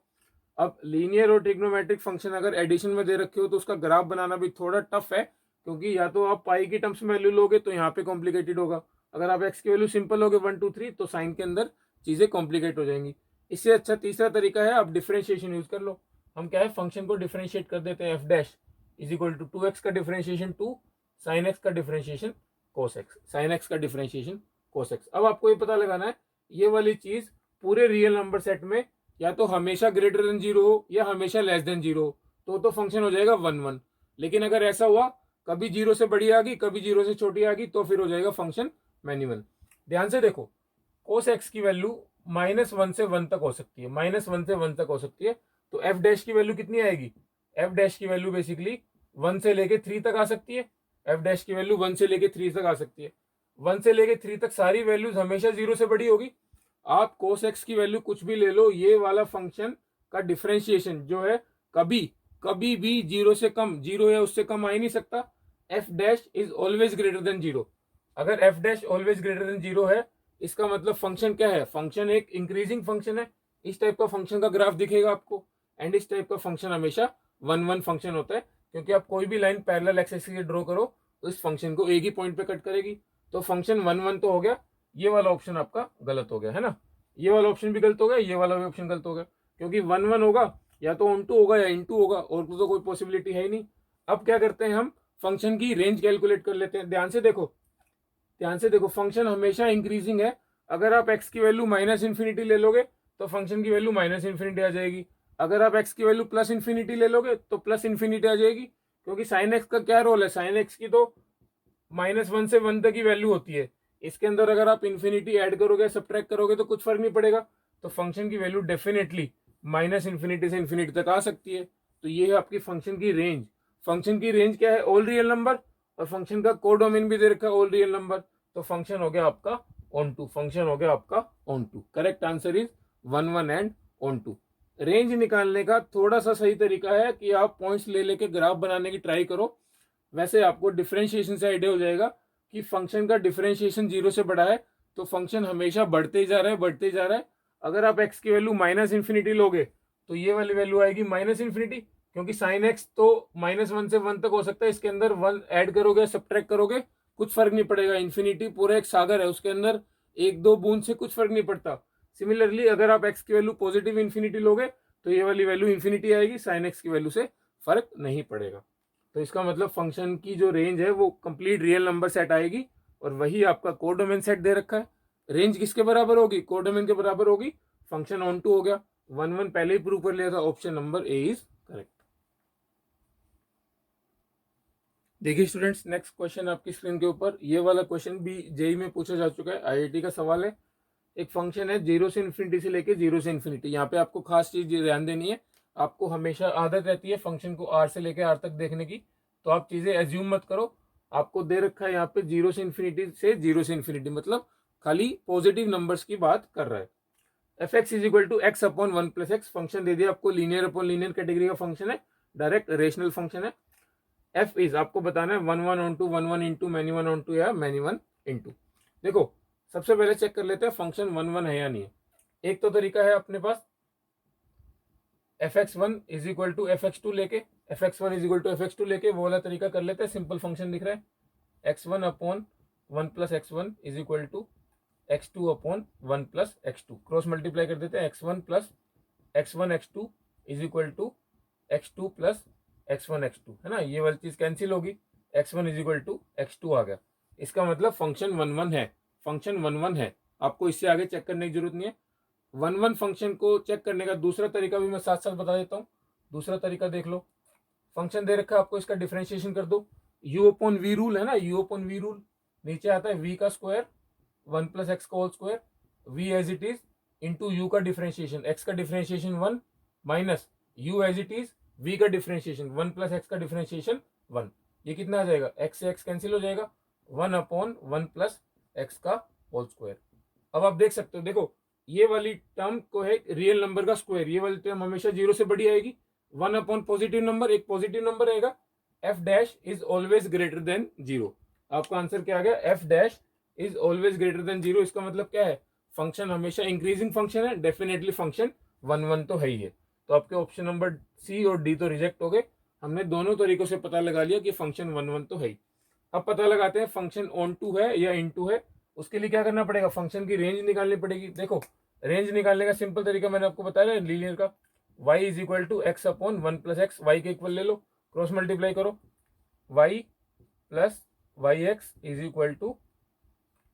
अब लीनियर और ट्रिग्नोमेट्रिक फंक्शन अगर एडिशन में दे रखे हो, तो उसका ग्राफ बनाना भी थोड़ा टफ है, क्योंकि या तो आप पाई की टर्म्स में वैल्यू लोगे तो यहाँ पे कॉम्प्लिकेटेड होगा, अगर आप x की वैल्यू सिंपल लोगे 1 2 3 तो साइन के अंदर चीजें कॉम्प्लिकेट हो जाएंगी। इससे अच्छा तीसरा तरीका है आप डिफरेंशिएशन यूज कर लो। हम क्या है फंक्शन को डिफरेंशिएट कर देते हैं, f dash is equal to 2x का डिफरेंशिएशन 2 साइन एक्स का differentiation cos x, sine x का डिफरेंशिएशन कोस एक्स। अब आपको ये पता लगाना है ये वाली चीज पूरे रियल नंबर सेट में या तो हमेशा ग्रेटर देन 0 हो या हमेशा लेस देन 0 हो, तो फंक्शन हो जाएगा 1 1। लेकिन अगर ऐसा हुआ कभी 0 से बड़ी आ गई कभी 0 से छोटी आ गई तो फिर हो जाएगा फंक्शन मैन्युअल। ध्यान से देखो कोस एक्स की वैल्यू -1 से 1 तक हो सकती है, -1 से 1 तक हो सकती है। तो एफ डैश की वैल्यू कितनी आएगी, एफ डैश की वैल्यू बेसिकली 1 से लेके 3 तक आ सकती है। एफ डैश की वैल्यू 1 से लेके 3 तक आ सकती है। 1 से लेके 3 तक सारी वैल्यूज हमेशा 0 से बड़ी होगी। आप कोस एक्स की वैल्यू कुछ भी ले लो, ये वाला फंक्शन का डिफरेंशिएशन जो है कभी कभी भी 0 से कम, 0 या उससे कम आ ही नहीं सकता। F dash is always greater then 0। अगर F dash always greater then 0 है इसका मतलब फंक्शन क्या है, फंक्शन एक इंक्रीजिंग फंक्शन है। इस टाइप का फंक्शन का ग्राफ दिखेगा आपको। एंड इस टाइप का फंक्शन हमेशा 1 1 फंक्शन होता है, क्योंकि आप कोई भी लाइन पैरेलल एक्सिस से ड्रॉ करो तो इस फंक्शन को एक ही पॉइंट पे कट करेगी। तो फंक्शन 1 1 तो हो गया, ये वाला ऑप्शन आपका गलत हो गया है ना, ये वाला ऑप्शन भी गलत हो गया, ये वाला भी ऑप्शन गलत हो गया, क्योंकि 1 1 होगा या तो ऑन टू होगा या इन टू होगा, और तो कोई पॉसिबिलिटी है ही नहीं। अब क्या करते हैं हम फंक्शन की रेंज कैलकुलेट कर लेते हैं। ध्यान से देखो, ध्यान से देखो, फंक्शन हमेशा इंक्रीजिंग है। अगर आप x की वैल्यू -इन्फिनिटी ले लोगे तो फंक्शन की वैल्यू -इन्फिनिटी आ जाएगी। अगर आप x की वैल्यू +इन्फिनिटी ले लोगे तो +इन्फिनिटी आ जाएगी, क्योंकि साइन एक्स का क्या रोल है, साइन एक्स की तो -1 से 1 तक की वैल्यू होती है। इसके अंदर अगर आप इन्फिनिटी ऐड करोगे सब्ट्रैक्ट करोगे तो कुछ फर्क नहीं पड़ेगा। तो फंक्शन की वैल्यू डेफिनेटली -इन्फिनिटी से इन्फिनिटी तक आ सकती है। तो ये है आपकी फंक्शन की रेंज। फंक्शन की रेंज क्या है, ऑल रियल नंबर, और फंक्शन का कोडोमेन भी दे रखा है ऑल रियल नंबर। तो फंक्शन हो गया आपका ऑन टू, फंक्शन हो गया आपका onto. Correct answer is 1 1 and onto. Range निकालने का थोड़ा सा सही तरीका है कि आप पॉइंट्स ले लेके ग्राफ बनाने की ट्राई करो। वैसे आपको डिफरेंशिएशन से आइडिया हो जाएगा कि फंक्शन का डिफरेंशिएशन 0 से बड़ा है तो फंक्शन हमेशा बढ़ते ही जा रहा है, बढ़ते ही जा रहा है। अगर आप x की वैल्यू -इन्फिनिटी लोगे तो ये वाली वैल्यू आएगी -इन्फिनिटी, क्योंकि साइन x तो -1 से 1 तक हो सकता है। इसके अंदर 1 ऐड करोगे सब्ट्रैक्ट करोगे कुछ फर्क नहीं पड़ेगा। इन्फिनिटी पूरा एक सागर है, उसके अंदर एक दो बूंद से कुछ फर्क नहीं पड़ता। सिमिलरली अगर आप x की वैल्यू पॉजिटिव इन्फिनिटी लोगे तो ये वाली वैल्यू इन्फिनिटी आएगी, साइन x की वैल्यू से फर्क नहीं पड़ेगा। तो इसका मतलब फंक्शन की जो रेंज है वो कंप्लीट रियल नंबर सेट आएगी, और वही आपका कोडोमेन सेट दे रखा है। रेंज किसके बराबर होगी, कोडोमेन के बराबर होगी। फंक्शन ऑन टू हो गया, 1 1 पहले ही प्रूव कर लिया था। Option number A is correct. देखिए स्टूडेंट्स, नेक्स्ट क्वेश्चन आपकी स्क्रीन के ऊपर, ये वाला क्वेश्चन भी जेई में पूछा जा चुका है, आईआईटी का सवाल है। एक फंक्शन है 0 से इन्फिनिटी से लेके 0 से इन्फिनिटी। यहाँ पे आपको खास चीज ध्यान देनी है, आपको हमेशा आदत रहती है फंक्शन को आर से लेके आर तक देखने की, तो आप चीजें एज्यूम मत करो। आपको दे रखा है यहाँ पे 0 से इन्फिनिटी मतलब खाली पॉजिटिव नंबर्स की बात कर रहा है। F x is equal to x upon 1 + x function दे दिया आपको, लीनियर अपॉन लीनियर कैटेगरी का फंक्शन है, डायरेक्ट रेशनल फंक्शन है। एफ इज आपको बताना है 1 1 onto 1 1 into many 1 onto या मैनी 1 इंटू। देखो सबसे पहले चेक कर लेते हैं फंक्शन 1 1 है या नहीं है। एक तो तरीका है अपने पास fx1 is equal to fx2 लेके, fx1 is equal to fx2 लेके वो वाला तरीका कर लेते हैं। सिंपल फंक्शन दिख रहा है x1 upon 1 + x1 is equal to x2 upon 1 + x2, cross multiply कर देते हैं। x1 + x1 x2 is equal to x2 + x1 x2, है ना, ये वाली चीज कैंसिल होगी, x1 is equal to x2 आ गया। इसका मतलब फंक्शन 1 1 है, फंक्शन 1 1 है। आपको इससे आगे चेक करने की जरूरत नहीं है। 1 1 फंक्शन को चेक करने का दूसरा तरीका भी मैं साथ साथ बता देता हूँ। दूसरा तरीका देख लो, फंक्शन दे रखा है आपको, इसका डिफरेंशिएशन कर दो। u अपॉन वी रूल है ना, u अपॉन वी रूल, नीचे आता है v का स्क्वायर 1 + x का whole square, v as it is into u का डिफरेंशिएशन, x का differentiation 1 minus u as it is v का डिफरेंशिएशन 1 + x का डिफरेंशिएशन 1। ये कितना आ जाएगा, x से x कैंसिल हो जाएगा, 1 अपॉन 1 + x का होल स्क्वायर। अब आप देख सकते हो, देखो ये वाली टर्म को है रियल नंबर का स्क्वायर, ये वाली टर्म हमेशा 0 से बड़ी आएगी। 1 अपॉन पॉजिटिव नंबर, एक पॉजिटिव नंबर रहेगा। f dash is always greater then 0। आपका आंसर क्या आ गया, f dash is always greater then 0। इसका मतलब क्या है, फंक्शन हमेशा इंक्रीजिंग फंक्शन है, डेफिनेटली फंक्शन 1 1 तो है ही है। तो आपके ऑप्शन नंबर सी और डी तो रिजेक्ट हो गए। हमने दोनों तरीकों से पता लगा लिया कि फंक्शन 1 1 तो है ही। अब पता लगाते हैं फंक्शन ऑन टू है या इन टू है। उसके लिए क्या करना पड़ेगा, फंक्शन की रेंज निकालनी पड़ेगी। देखो रेंज निकालने का सिंपल तरीका मैंने आपको बताया लीनियर का, y is equal to x upon one plus x, y के इक्वल ले लो, क्रॉस मल्टीप्लाई करो, y plus y x is equal to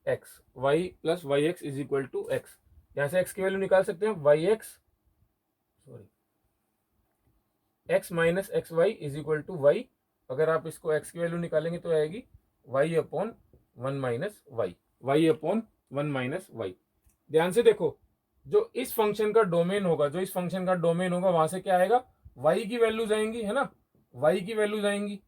x, y plus y x is equal to x. यहाँ से x की value निकाल सकते हैं, y x sorry x minus x y is equal to y. अगर आप इसको x की वैल्यू निकालेंगे तो आएगी y upon one minus y, y upon one minus y. ध्यान से देखो, जो इस फंक्शन का डोमेन होगा, जो इस फंक्शन का डोमेन होगा वहां से क्या आएगा, y की वैल्यूज आएंगी, है ना, y की वैल्यूज आएंगी।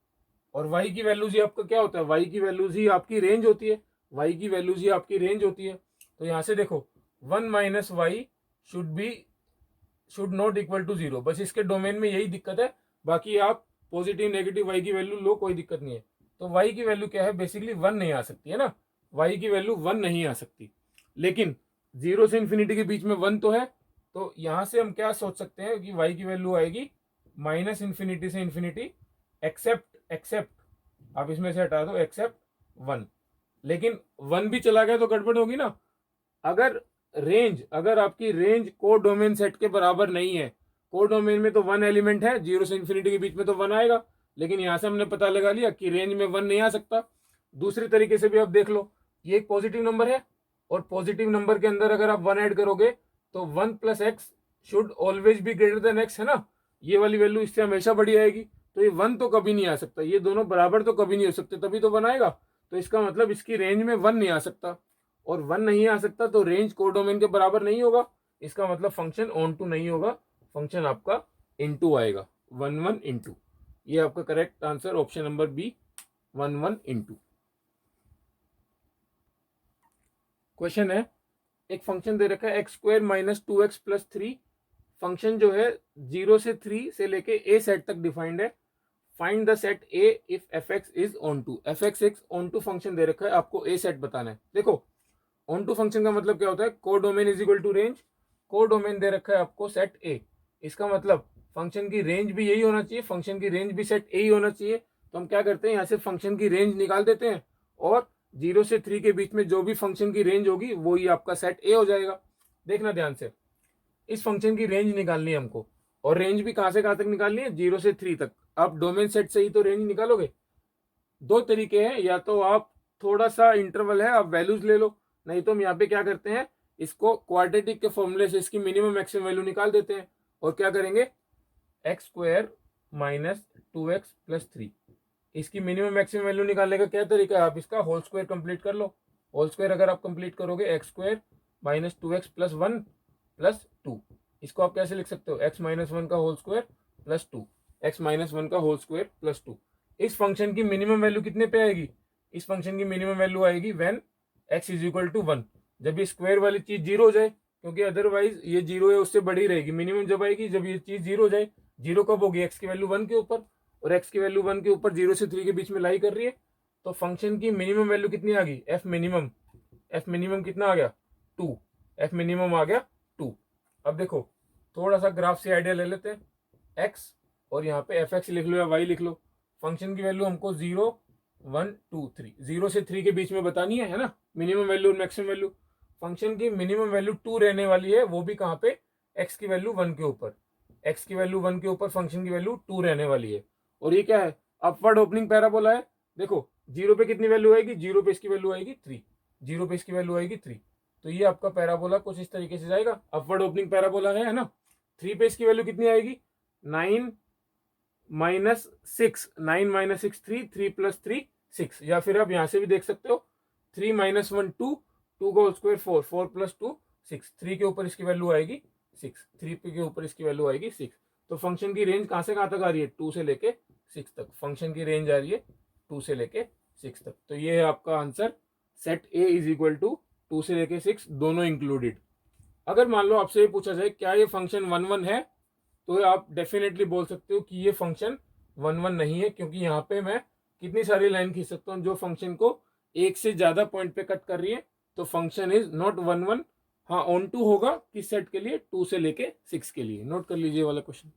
और y की वैल्यूज ही आपका क्या होता है, y की वैल्यूज ही आपकी रेंज होती है, y की वैल्यूज ही आपकी रेंज होती है। तो यहां से देखो one minus y should not equal to zero, बस इसके डोमेन में यही दिक्कत है, बाकी आप पॉजिटिव नेगेटिव y की वैल्यू लो, कोई दिक्कत नहीं है। तो y की वैल्यू क्या है, बेसिकली वन नहीं आ सकती है ना, y की वैल्यू वन नहीं आ सकती। लेकिन जीरो से इन्फिनिटी के बीच में वन तो है, तो यहां से हम क्या सोच सकते हैं कि y की वैल्यू आएगी माइनस इन्फिनिटी से इन्फिनिटी एक्सेप्ट आप इसमें से हटा दो एक्सेप्ट वन। लेकिन वन भी चला गया तो गड़बड़ होगी ना। अगर आपकी रेंज को डोमेन सेट के बराबर नहीं है, को डोमेन में तो वन एलिमेंट है, जीरो से इन्फिनिटी के बीच में तो वन आएगा, लेकिन यहां से हमने पता लगा लिया कि रेंज में वन नहीं आ सकता। दूसरे तरीके से भी आप देख लो, ये एक पॉजिटिव नंबर है और पॉजिटिव नंबर के अंदर अगर आप वन ऐड करोगे तो one plus x should always be greater than x, है ना, ये वाली वैल्यू इससे हमेशा बड़ी आएगी। तो ये वन तो कभी नहीं आ सकता, ये दोनों बराबर तो कभी नहीं हो सकते, तभी तो वन आएगा। तो इसका मतलब इसकी रेंज में वन नहीं आ सकता, और वन नहीं आ सकता तो रेंज कोडोमेन के बराबर नहीं होगा, इसका मतलब फंक्शन ऑन टू नहीं होगा, फंक्शन आपका इनटू आएगा, वन वन इनटू। ये आपका correct answer option number B, one one into. Question है, एक फंक्शन दे रखा है x square minus two x plus three, function जो है जीरो से थ्री से लेके ए सेट तक डिफाइंड है। Find the set A if f x is onto, f x एक ऑन टू फंक्शन दे रखा है, आपको ए सेट बताना है। देखो ऑन टू फंक्शन का मतलब क्या होता है, codomain is equal to range, codomain दे रखा है आपको सेट ए, इसका मतलब फंक्शन की रेंज भी यही होना चाहिए, फंक्शन की रेंज भी सेट ए ही होना चाहिए। तो हम क्या करते हैं, यहाँ से फंक्शन की रेंज निकाल देते हैं, और जीरो से थ्री के बीच में जो भी फंक्शन की रेंज होगी वो ही आपका सेट ए हो जाएगा। देखना ध्यान से, इस फंक्शन की रेंज निकालनी है हमको, और रेंज भी कहां से कहां तक निकालनी है, जीरो से थ्री तक। आप डोमेन सेट से ही तो रेंज निकालोगे। दो तरीके हैं, या तो आप थोड़ा सा इंटरवल है आप वैल्यूज ले लो, नहीं तो हम यहाँ पे क्या करते हैं, इसको क्वाड्रेटिक के फॉर्मूले से इसकी मिनिमम मैक्सिमम वैल्यू निकाल देते हैं। और क्या करेंगे, x square minus two x plus three, इसकी मिनिमम मैक्सिमम वैल्यू निकालने का क्या तरीका है, आप इसका होल स्क्वायर कंप्लीट कर लो। होल स्क्वायर अगर आप कंप्लीट करोगे, x square minus two x plus one plus two, इसको आप कैसे लिख सकते हो, एक्स माइनस वन का whole square plus two, x minus one का होल स्क्वायर प्लस टू। इस फंक्शन की मिनिमम वैल्यू कितने पे आएगी, इस फंक्शन की मिनिमम वैल्यू आएगी when x is equal to one, जब ये स्क्वायर वाली चीज जीरो हो जाए, क्योंकि अदरवाइज ये जीरो है उससे बड़ी रहेगी। मिनिमम जब आएगी जब ये चीज जीरो हो जाए, जीरो कब होगी, एक्स की वैल्यू वन के ऊपर, और एक्स की वैल्यू वन के ऊपर जीरो से थ्री के बीच में लाई कर रही है, तो फंक्शन की मिनिमम वैल्यू कितनी आ गई, एफ मिनिमम, एफ मिनिमम कितना आ गया, टू, एफ मिनिमम आ गया टू। अब देखो थोड़ा सा ग्राफ से आइडिया ले लेते हैं, एक्स और यहाँ पे एफ एक्स लिख लो या वाई लिख लो, फंक्शन की वैल्यू हमको zero one two three, zero से थ्री के बीच में बतानी है ना, मिनिमम वैल्यू और मैक्सिमम वैल्यू। फंक्शन की मिनिमम वैल्यू टू रहने वाली है, वो भी कहाँ पे, एक्स की वैल्यू वन के ऊपर, एक्स की वैल्यू वन के ऊपर फंक्शन की वैल्यू टू रहने वाली है। और ये क्या है, अपवर्ड ओपनिंग पैराबोला है। देखो जीरो पे कितनी वैल्यू आएगी, जीरो पे इसकी वैल्यू आएगी थ्री, जीरो पे इसकी वैल्यू आएगी थ्री, तो ये आपका पैराबोला कुछ इस तरीके से जाएगा, अपवर्ड ओपनिंग पैराबोला है ना। थ्री पे इसकी वैल्यू कितनी आएगी, nine minus six, nine minus six three, three plus three six, या फिर आप यहां से भी देख सकते हो three minus one two, two का whole square four, four plus two six, three के ऊपर इसकी वैल्यू आएगी सिक्स, थ्री के ऊपर इसकी वैल्यू आएगी सिक्स। तो फंक्शन की रेंज कहां से कहां तक आ रही है, टू से लेके सिक्स तक, फंक्शन की रेंज आ रही है टू से लेके सिक्स तक। तो ये है आपका answer, set A is equal to two से लेके सिक्स दोनों इंक्लूडेड। अगर मान लो आपसे ये पूछा जाए क्या ये फंक्शन वन वन है, तो आप डेफिनेटली बोल सकते हो कि ये फंक्शन वन वन नहीं है, क्योंकि यहाँ पे मैं कितनी सारी लाइन खींच सकता हूँ जो फंक्शन को एक से ज्यादा पॉइंट पे कट कर रही है, तो function is not one one. हाँ ऑन टू होगा किस सेट के लिए, टू से लेके सिक्स के लिए। नोट कर लीजिए वाला क्वेश्चन।